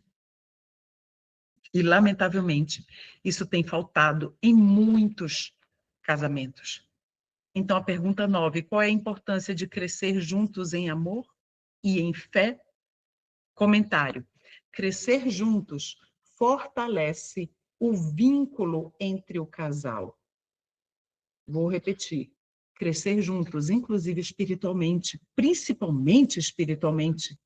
E, lamentavelmente, isso tem faltado em muitos casamentos. Então, a pergunta 9, qual é a importância de crescer juntos em amor e em fé? Comentário. Crescer juntos fortalece o vínculo entre o casal. Vou repetir. Crescer juntos, inclusive espiritualmente, principalmente espiritualmente,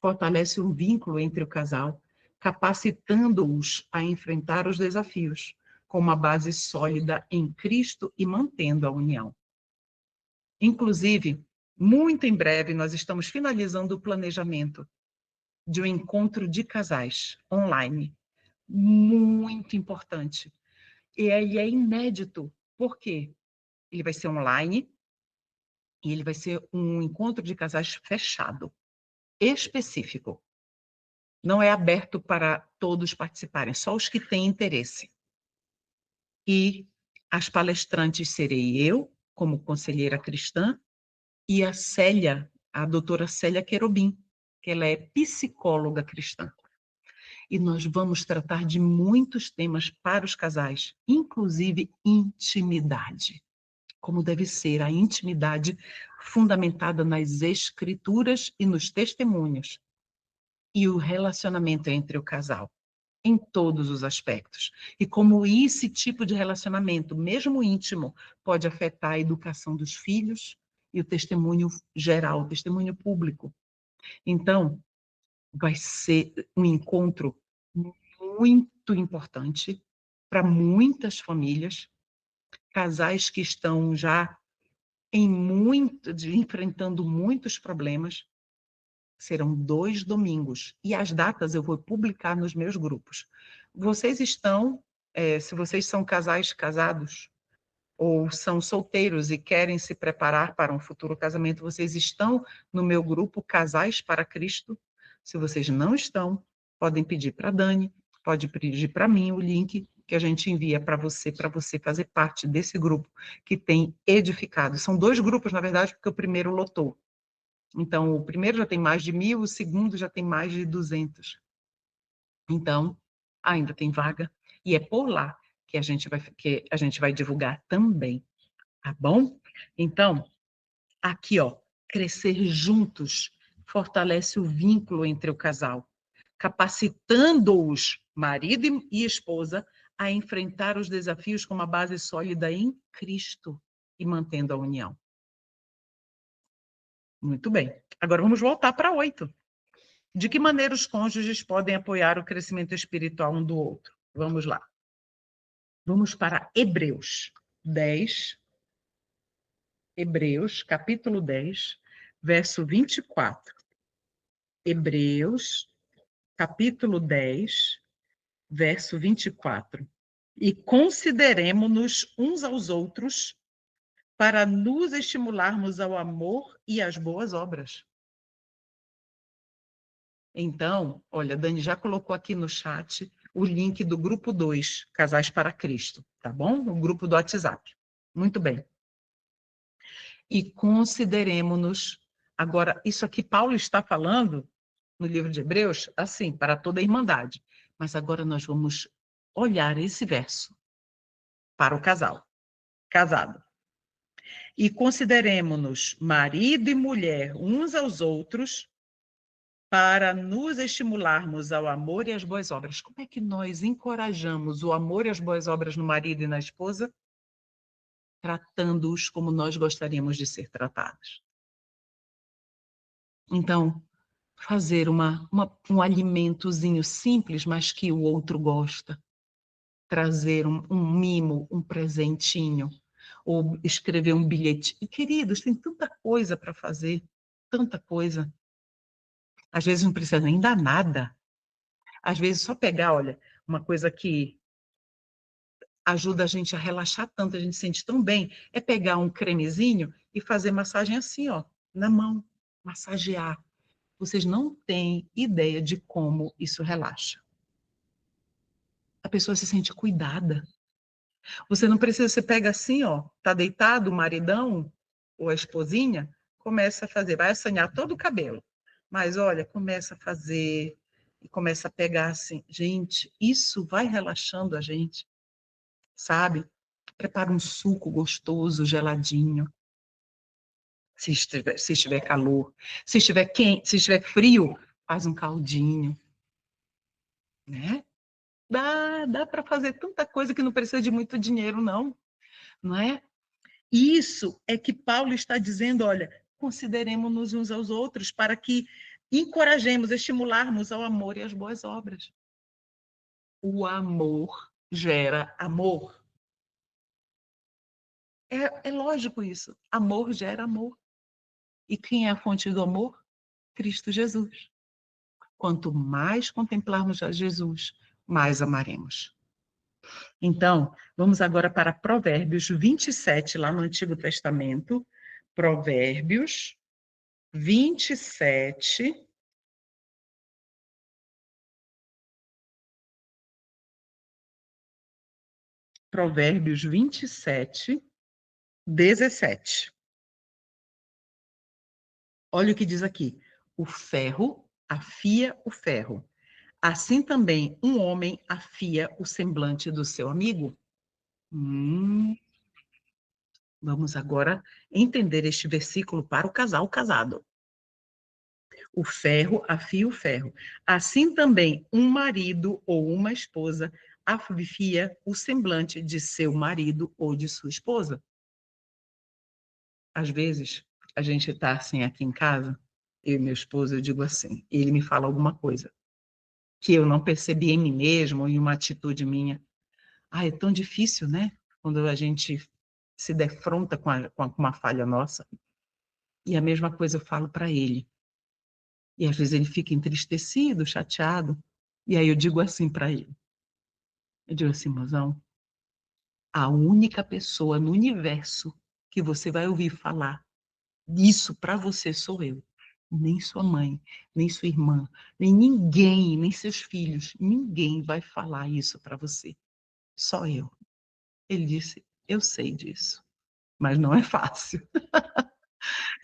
fortalece o vínculo entre o casal, capacitando-os a enfrentar os desafios, com uma base sólida em Cristo e mantendo a união. Inclusive, muito em breve, nós estamos finalizando o planejamento de um encontro de casais online. Muito importante. E aí é inédito. Por quê? Ele vai ser online e ele vai ser um encontro de casais fechado, específico. Não é aberto para todos participarem, só os que têm interesse. E as palestrantes serei eu, como conselheira cristã, e a Célia, a doutora Célia Querobim, que ela é psicóloga cristã. E nós vamos tratar de muitos temas para os casais, inclusive intimidade. Como deve ser a intimidade fundamentada nas escrituras e nos testemunhos. E o relacionamento entre o casal, em todos os aspectos. E como esse tipo de relacionamento, mesmo íntimo, pode afetar a educação dos filhos e o testemunho geral, o testemunho público. Então, vai ser um encontro muito importante para muitas famílias, casais que estão já enfrentando muitos problemas. Serão 2 domingos, e as datas eu vou publicar nos meus grupos. Vocês estão, se vocês são casais casados, ou são solteiros e querem se preparar para um futuro casamento, vocês estão no meu grupo Casais para Cristo. Se vocês não estão, podem pedir para a Dani, pode pedir para mim o link, que a gente envia para você fazer parte desse grupo que tem edificado. São 2 grupos, na verdade, porque o primeiro lotou. Então, o primeiro já tem mais de 1.000, o segundo já tem mais de 200. Então, ainda tem vaga, e é por lá que a gente vai divulgar também, tá bom? Então, aqui, ó, crescer juntos fortalece o vínculo entre o casal, capacitando-os, marido e esposa, a enfrentar os desafios com uma base sólida em Cristo e mantendo a união. Muito bem. Agora vamos voltar para 8. De que maneira os cônjuges podem apoiar o crescimento espiritual um do outro? Vamos lá. Vamos para Hebreus 10. Hebreus, capítulo 10, verso 24. Hebreus, capítulo 10, verso 24. E consideremo-nos uns aos outros para nos estimularmos ao amor e às boas obras. Então, olha, a Dani já colocou aqui no chat o link do grupo 2, Casais para Cristo, tá bom? O grupo do WhatsApp. Muito bem. E consideremo-nos. Agora, isso aqui Paulo está falando no livro de Hebreus, assim, para toda a irmandade. Mas agora nós vamos olhar esse verso para o casal, casado. E consideremo-nos marido e mulher uns aos outros para nos estimularmos ao amor e às boas obras. Como é que nós encorajamos o amor e as boas obras no marido e na esposa? Tratando-os como nós gostaríamos de ser tratados. Então, fazer um alimentozinho simples, mas que o outro gosta. Trazer um mimo, um presentinho, ou escrever um bilhete. E, queridos, tem tanta coisa para fazer, tanta coisa. Às vezes não precisa nem dar nada. Às vezes só pegar, olha, uma coisa que ajuda a gente a relaxar tanto, a gente sente tão bem, é pegar um cremezinho e fazer massagem assim, ó, na mão, massagear. Vocês não têm ideia de como isso relaxa. A pessoa se sente cuidada. Você não precisa, você pega assim, ó, tá deitado o maridão ou a esposinha, começa a fazer, vai assanhar todo o cabelo. Mas olha, começa a fazer e começa a pegar assim, gente, isso vai relaxando a gente, sabe? Prepara um suco gostoso, geladinho. Se estiver calor, se estiver quente, se estiver frio, faz um caldinho, né? Dá para fazer tanta coisa que não precisa de muito dinheiro, não é? Isso é que Paulo está dizendo, olha, consideremos-nos uns aos outros para que encorajemos, estimularmos ao amor e às boas obras. O amor gera amor. É lógico isso. Amor gera amor. E quem é a fonte do amor? Cristo Jesus. Quanto mais contemplarmos a Jesus, mais amaremos. Então, vamos agora para Provérbios 27, lá no Antigo Testamento. Provérbios 27. Provérbios 27, 17. Olha o que diz aqui. O ferro afia o ferro. Assim também um homem afia o semblante do seu amigo. Vamos agora entender este versículo para o casal casado. O ferro afia o ferro. Assim também um marido ou uma esposa afia o semblante de seu marido ou de sua esposa. Às vezes, a gente está assim aqui em casa, eu e meu esposo, eu digo assim, ele me fala alguma coisa que eu não percebi em mim mesmo ou em uma atitude minha. É tão difícil, né? Quando a gente se defronta com uma falha nossa. E a mesma coisa eu falo para ele. E às vezes ele fica entristecido, chateado. E aí eu digo assim para ele. Eu digo assim, mozão, a única pessoa no universo que você vai ouvir falar isso para você sou eu. Nem sua mãe, nem sua irmã, nem ninguém, nem seus filhos, ninguém vai falar isso para você. Só eu. Ele disse, eu sei disso, mas não é fácil.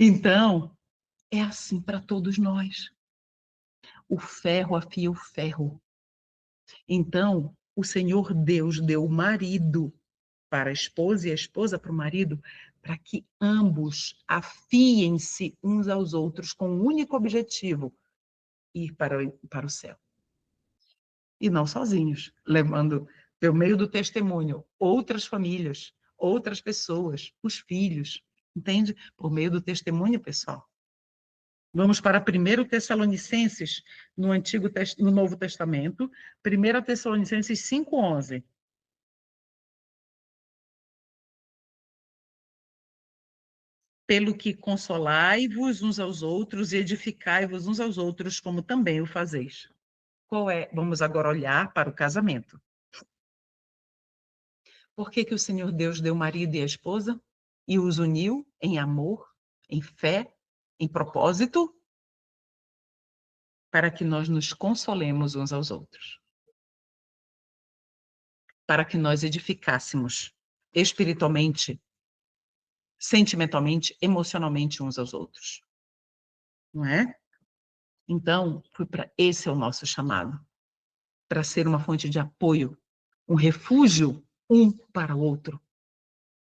Então, é assim para todos nós. O ferro afia o ferro. Então, o Senhor Deus deu o marido para a esposa e a esposa para o marido, para que ambos afiem-se uns aos outros com o único objetivo, ir para o céu. E não sozinhos, levando, pelo meio do testemunho, outras famílias, outras pessoas, os filhos, entende? Por meio do testemunho pessoal. Vamos para 1 Tessalonicenses, no Novo Testamento, 1 Tessalonicenses 5:11. Pelo que consolai-vos uns aos outros e edificai-vos uns aos outros, como também o fazeis. Qual é? Vamos agora olhar para o casamento. Por que o Senhor Deus deu o marido e a esposa e os uniu em amor, em fé, em propósito? Para que nós nos consolemos uns aos outros. Para que nós edificássemos espiritualmente, sentimentalmente, emocionalmente uns aos outros. Não é? Então, esse é o nosso chamado. Para ser uma fonte de apoio, um refúgio um para o outro.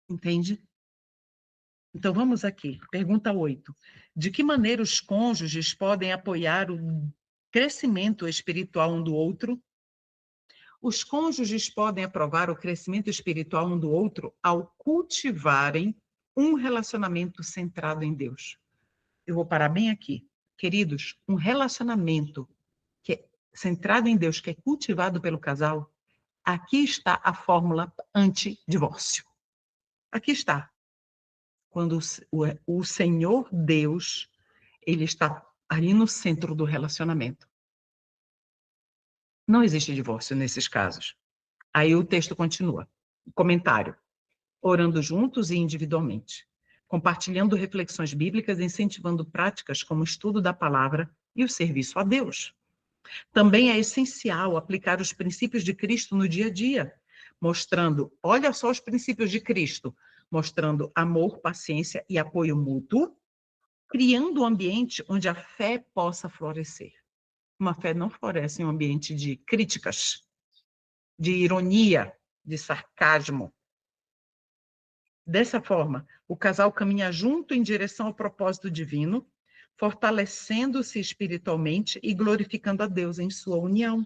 Entende? Então, vamos aqui. Pergunta 8. De que maneira os cônjuges podem apoiar o crescimento espiritual um do outro? Os cônjuges podem aprovar o crescimento espiritual um do outro ao cultivarem um relacionamento centrado em Deus. Eu vou parar bem aqui. Queridos, um relacionamento que é centrado em Deus, que é cultivado pelo casal, aqui está a fórmula anti-divórcio. Aqui está. Quando o Senhor Deus, ele está ali no centro do relacionamento. Não existe divórcio nesses casos. Aí o texto continua. Comentário. Orando juntos e individualmente. Compartilhando reflexões bíblicas, incentivando práticas como o estudo da palavra e o serviço a Deus. Também é essencial aplicar os princípios de Cristo no dia a dia, mostrando, olha só os princípios de Cristo, mostrando amor, paciência e apoio mútuo, criando um ambiente onde a fé possa florescer. Uma fé não floresce em um ambiente de críticas, de ironia, de sarcasmo. Dessa forma, o casal caminha junto em direção ao propósito divino, fortalecendo-se espiritualmente e glorificando a Deus em sua união.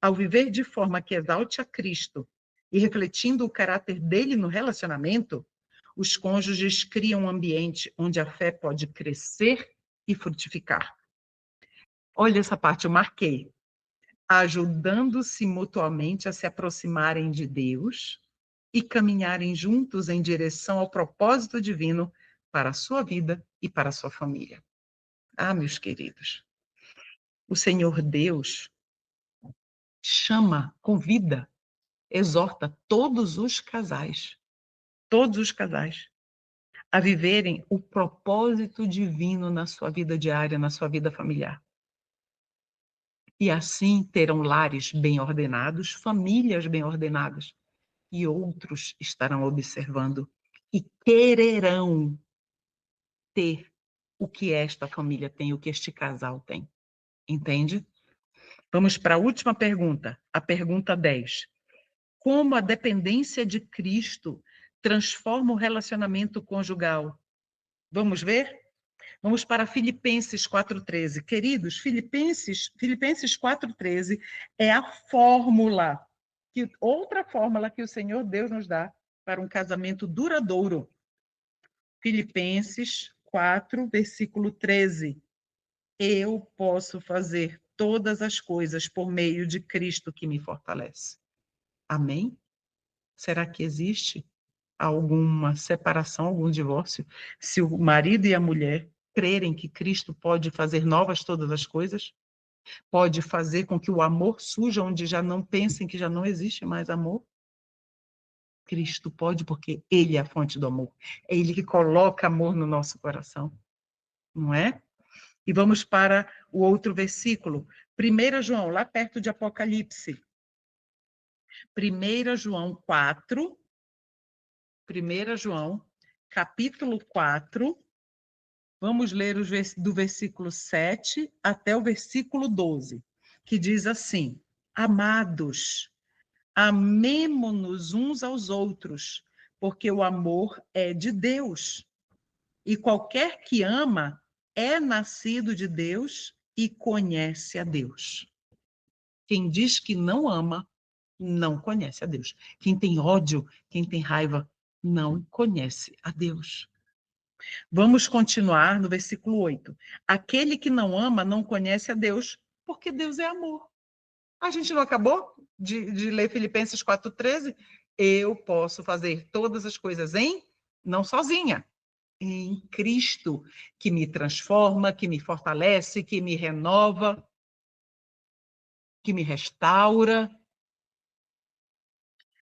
Ao viver de forma que exalte a Cristo e refletindo o caráter dele no relacionamento, os cônjuges criam um ambiente onde a fé pode crescer e frutificar. Olha essa parte, eu marquei. Ajudando-se mutuamente a se aproximarem de Deus e caminharem juntos em direção ao propósito divino para a sua vida e para a sua família. Ah, meus queridos, o Senhor Deus chama, convida, exorta todos os casais, a viverem o propósito divino na sua vida diária, na sua vida familiar. E assim terão lares bem ordenados, famílias bem ordenadas, e outros estarão observando e quererão ter o que esta família tem, o que este casal tem. Entende? Vamos para a última pergunta, a pergunta 10. Como a dependência de Cristo transforma o relacionamento conjugal? Vamos ver? Vamos para Filipenses 4:13. Queridos, Filipenses 4:13 é a fórmula, outra fórmula que o Senhor Deus nos dá para um casamento duradouro. Filipenses 4, versículo 13. Eu posso fazer todas as coisas por meio de Cristo que me fortalece. Amém? Será que existe alguma separação, algum divórcio, se o marido e a mulher crerem que Cristo pode fazer novas todas as coisas? Pode fazer com que o amor surja onde já não pensem que já não existe mais amor? Cristo pode, porque Ele é a fonte do amor. É Ele que coloca amor no nosso coração, não é? E vamos para o outro versículo, 1 João, lá perto de Apocalipse. 1 João 4, 1 João, capítulo 4, vamos ler do versículo 7 até o versículo 12, que diz assim: Amados, amemo-nos uns aos outros, porque o amor é de Deus. E qualquer que ama é nascido de Deus e conhece a Deus. Quem diz que não ama, não conhece a Deus. Quem tem ódio, quem tem raiva, não conhece a Deus. Vamos continuar no versículo 8. Aquele que não ama não conhece a Deus, porque Deus é amor. A gente não acabou de ler Filipenses 4,13? Eu posso fazer todas as coisas não sozinha, em Cristo, que me transforma, que me fortalece, que me renova, que me restaura.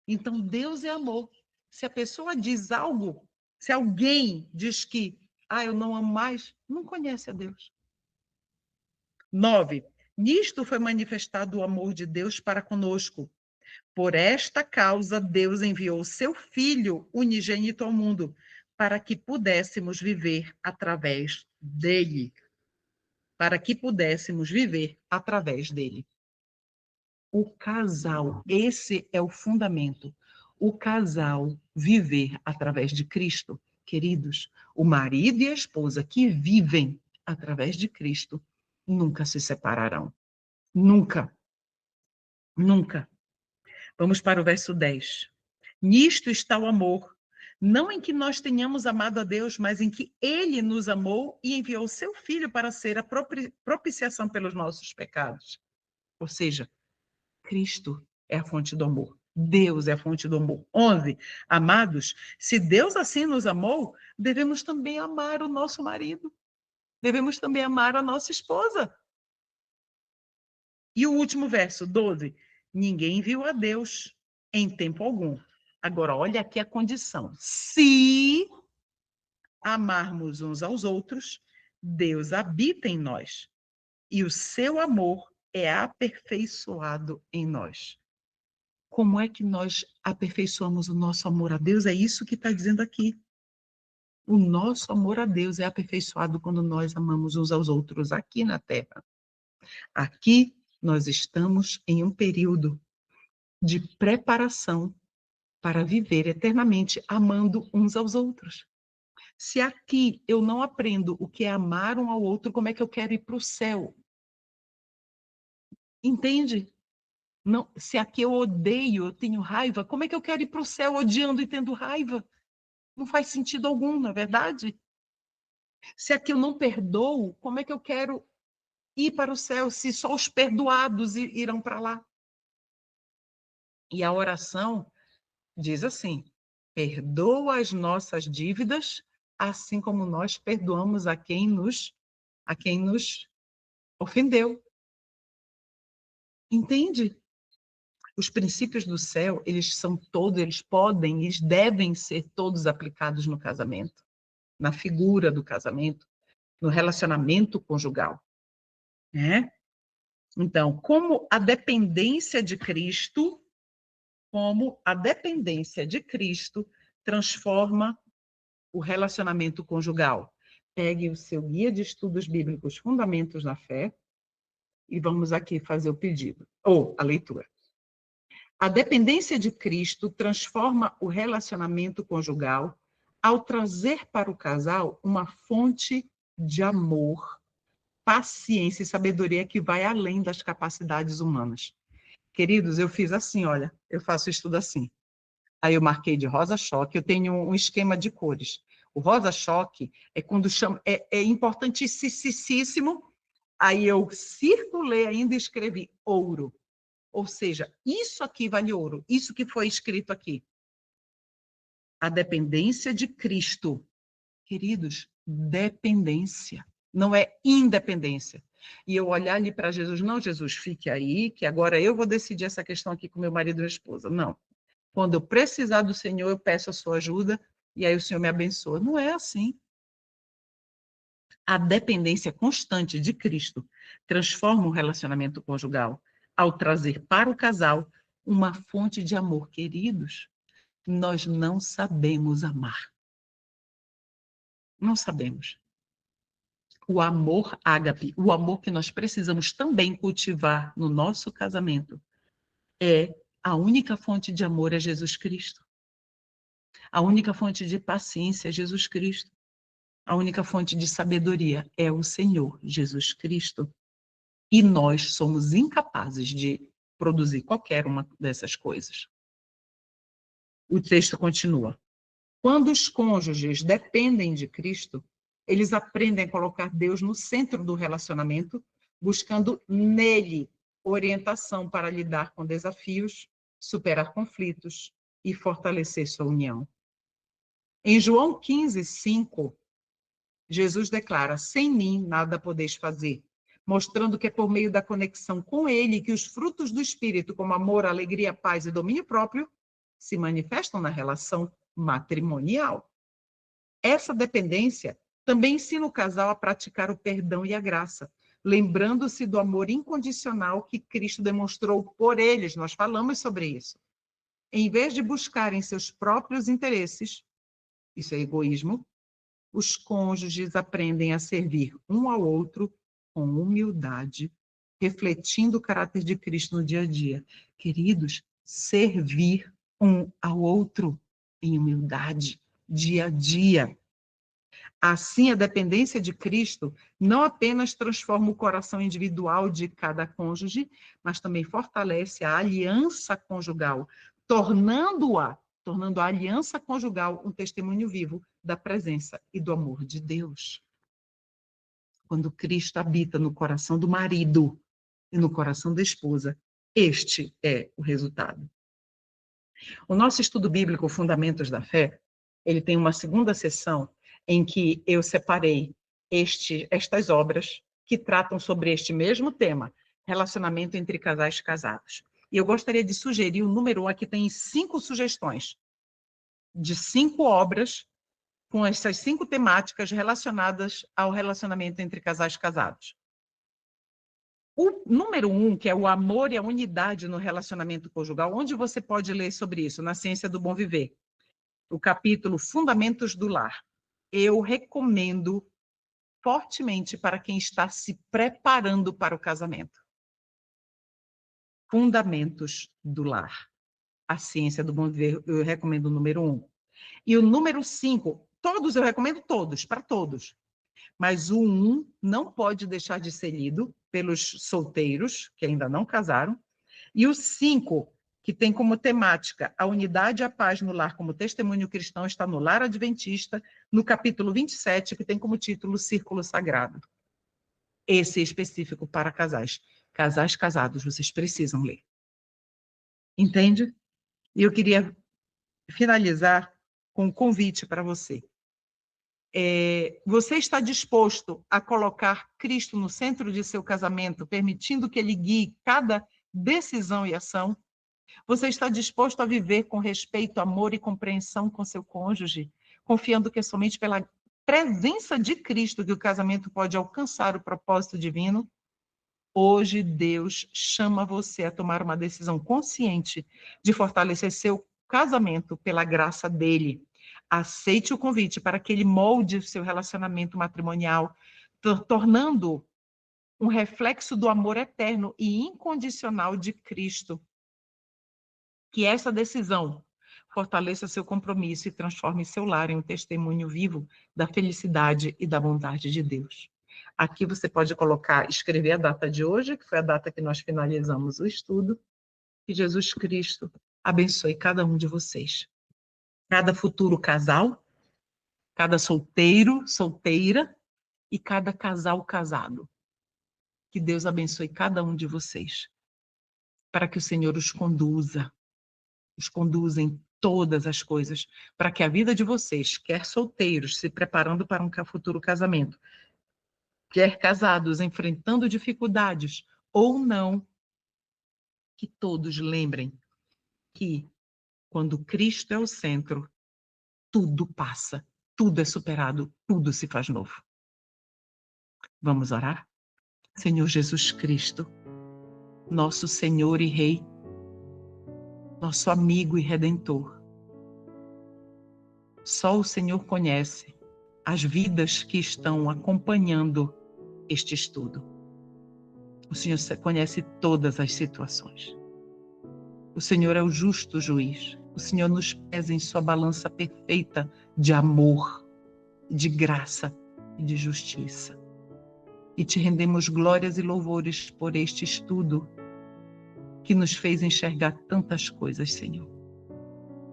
Então, Deus é amor. Se a pessoa diz algo, se alguém diz que, eu não amo mais, não conhece a Deus. 9. Nisto foi manifestado o amor de Deus para conosco. Por esta causa, Deus enviou seu Filho unigênito ao mundo, para que pudéssemos viver através dele. Para que pudéssemos viver através dele. O casal, esse é o fundamento. O casal viver através de Cristo. Queridos, o marido e a esposa que vivem através de Cristo nunca se separarão. Nunca. Nunca. Vamos para o verso 10. Nisto está o amor, não em que nós tenhamos amado a Deus, mas em que Ele nos amou e enviou seu Filho para ser a propiciação pelos nossos pecados. Ou seja, Cristo é a fonte do amor. Deus é a fonte do amor. 11. Amados, se Deus assim nos amou, devemos também amar o nosso marido. Devemos também amar a nossa esposa. E o último verso, 12. Ninguém viu a Deus em tempo algum. Agora, olha aqui a condição. Se amarmos uns aos outros, Deus habita em nós e o seu amor é aperfeiçoado em nós. Como é que nós aperfeiçoamos o nosso amor a Deus? É isso que está dizendo aqui. O nosso amor a Deus é aperfeiçoado quando nós amamos uns aos outros aqui na Terra. Aqui nós estamos em um período de preparação para viver eternamente amando uns aos outros. Se aqui eu não aprendo o que é amar um ao outro, como é que eu quero ir para o céu? Entende? Não, se aqui eu odeio, eu tenho raiva, como é que eu quero ir para o céu odiando e tendo raiva? Não faz sentido algum, não é verdade? Se aqui eu não perdoo, como é que eu quero ir para o céu se só os perdoados irão para lá? E a oração diz assim: perdoa as nossas dívidas, assim como nós perdoamos a quem nos ofendeu. Entende? Os princípios do céu, eles são todos, eles devem ser todos aplicados no casamento, na figura do casamento, no relacionamento conjugal, né? Então, como a dependência de Cristo transforma o relacionamento conjugal. Pegue o seu guia de estudos bíblicos Fundamentos na Fé e vamos aqui fazer o pedido, ou a leitura. A dependência de Cristo transforma o relacionamento conjugal ao trazer para o casal uma fonte de amor, paciência e sabedoria que vai além das capacidades humanas. Queridos, eu fiz assim, olha, eu faço estudo assim. Aí eu marquei de rosa-choque, eu tenho um esquema de cores. O rosa-choque é quando chama, é importantíssimo. Aí eu circulei ainda e escrevi ouro. Ou seja, isso aqui vale ouro, isso que foi escrito aqui. A dependência de Cristo. Queridos, dependência, não é independência. E eu olhar ali para Jesus, não, Jesus, fique aí, que agora eu vou decidir essa questão aqui com meu marido e minha esposa. Não. Quando eu precisar do Senhor, eu peço a sua ajuda e aí o Senhor me abençoa. Não é assim. A dependência constante de Cristo transforma o relacionamento conjugal ao trazer para o casal
uma fonte de amor. Queridos, nós não sabemos amar. Não sabemos. O amor ágape, o amor que nós precisamos também cultivar no nosso casamento, a única fonte de amor é Jesus Cristo. A única fonte de paciência é Jesus Cristo. A única fonte de sabedoria é o Senhor Jesus Cristo. E nós somos incapazes de produzir qualquer uma dessas coisas. O texto continua. Quando os cônjuges dependem de Cristo, eles aprendem a colocar Deus no centro do relacionamento, buscando nele orientação para lidar com desafios, superar conflitos e fortalecer sua união. Em João 15:5, Jesus declara: sem mim nada podeis fazer, mostrando que é por meio da conexão com ele que os frutos do Espírito, como amor, alegria, paz e domínio próprio, se manifestam na relação matrimonial. Essa dependência também ensina o casal a praticar o perdão e a graça, lembrando-se do amor incondicional que Cristo demonstrou por eles. Nós falamos sobre isso. Em vez de buscarem seus próprios interesses, isso é egoísmo, os cônjuges aprendem a servir um ao outro com humildade, refletindo o caráter de Cristo no dia a dia. Queridos, servir um ao outro em humildade, dia a dia. Assim, a dependência de Cristo não apenas transforma o coração individual de cada cônjuge, mas também fortalece a aliança conjugal, tornando a aliança conjugal um testemunho vivo da presença e do amor de Deus. Quando Cristo habita no coração do marido e no coração da esposa, este é o resultado. O nosso estudo bíblico, Fundamentos da Fé, ele tem uma segunda sessão em que eu separei estas obras que tratam sobre este mesmo tema, relacionamento entre casais casados. E eu gostaria de sugerir o número 1, aqui tem 5 sugestões de 5 obras com essas 5 temáticas relacionadas ao relacionamento entre casais casados. O número 1, que é o amor e a unidade no relacionamento conjugal, onde você pode ler sobre isso? Na Ciência do Bom Viver. O capítulo Fundamentos do Lar. Eu recomendo fortemente para quem está se preparando para o casamento. Fundamentos do Lar. A Ciência do Bom Viver, eu recomendo o número 1. E o número 5, todos eu recomendo todos, para todos. Mas o 1 não pode deixar de ser lido pelos solteiros, que ainda não casaram. E o 5, que tem como temática a unidade e a paz no lar como testemunho cristão, está no Lar Adventista, no capítulo 27, que tem como título Círculo Sagrado. Esse é específico para casais. Casais casados, vocês precisam ler. Entende? E eu queria finalizar com um convite para você. Você está disposto a colocar Cristo no centro de seu casamento, permitindo que ele guie cada decisão e ação? Você está disposto a viver com respeito, amor e compreensão com seu cônjuge, confiando que é somente pela presença de Cristo que o casamento pode alcançar o propósito divino? Hoje, Deus chama você a tomar uma decisão consciente de fortalecer seu casamento pela graça dele. Aceite o convite para que ele molde o seu relacionamento matrimonial, tornando um reflexo do amor eterno e incondicional de Cristo. Que essa decisão fortaleça seu compromisso e transforme seu lar em um testemunho vivo da felicidade e da bondade de Deus. Aqui você pode escrever a data de hoje, que foi a data que nós finalizamos o estudo. Que Jesus Cristo abençoe cada um de vocês. Cada futuro casal, cada solteiro, solteira e cada casal casado. Que Deus abençoe cada um de vocês. Para que o Senhor os conduza em todas as coisas, para que a vida de vocês, quer solteiros, se preparando para um futuro casamento, quer casados, enfrentando dificuldades, ou não, que todos lembrem que, quando Cristo é o centro, tudo passa, tudo é superado, tudo se faz novo. Vamos orar? Senhor Jesus Cristo, nosso Senhor e Rei, nosso amigo e redentor. Só o Senhor conhece as vidas que estão acompanhando este estudo. O Senhor conhece todas as situações. O Senhor é o justo juiz. O Senhor nos pesa em sua balança perfeita de amor, de graça e de justiça. E te rendemos glórias e louvores por este estudo que nos fez enxergar tantas coisas, Senhor.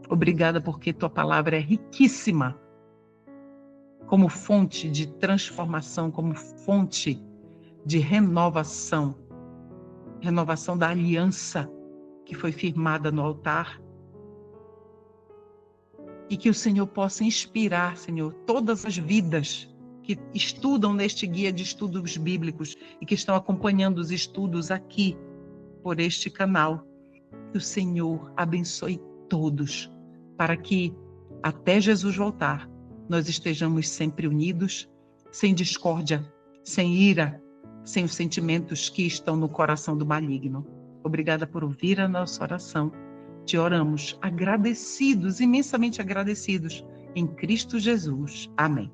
Obrigada porque tua palavra é riquíssima como fonte de transformação, como fonte de renovação, renovação da aliança que foi firmada no altar. E que o Senhor possa inspirar, Senhor, todas as vidas que estudam neste guia de estudos bíblicos e que estão acompanhando os estudos aqui por este canal. Que o Senhor abençoe todos, para que até Jesus voltar, nós estejamos sempre unidos, sem discórdia, sem ira, sem os sentimentos que estão no coração do maligno. Obrigada por ouvir a nossa oração. Te oramos agradecidos, imensamente agradecidos, em Cristo Jesus. Amém.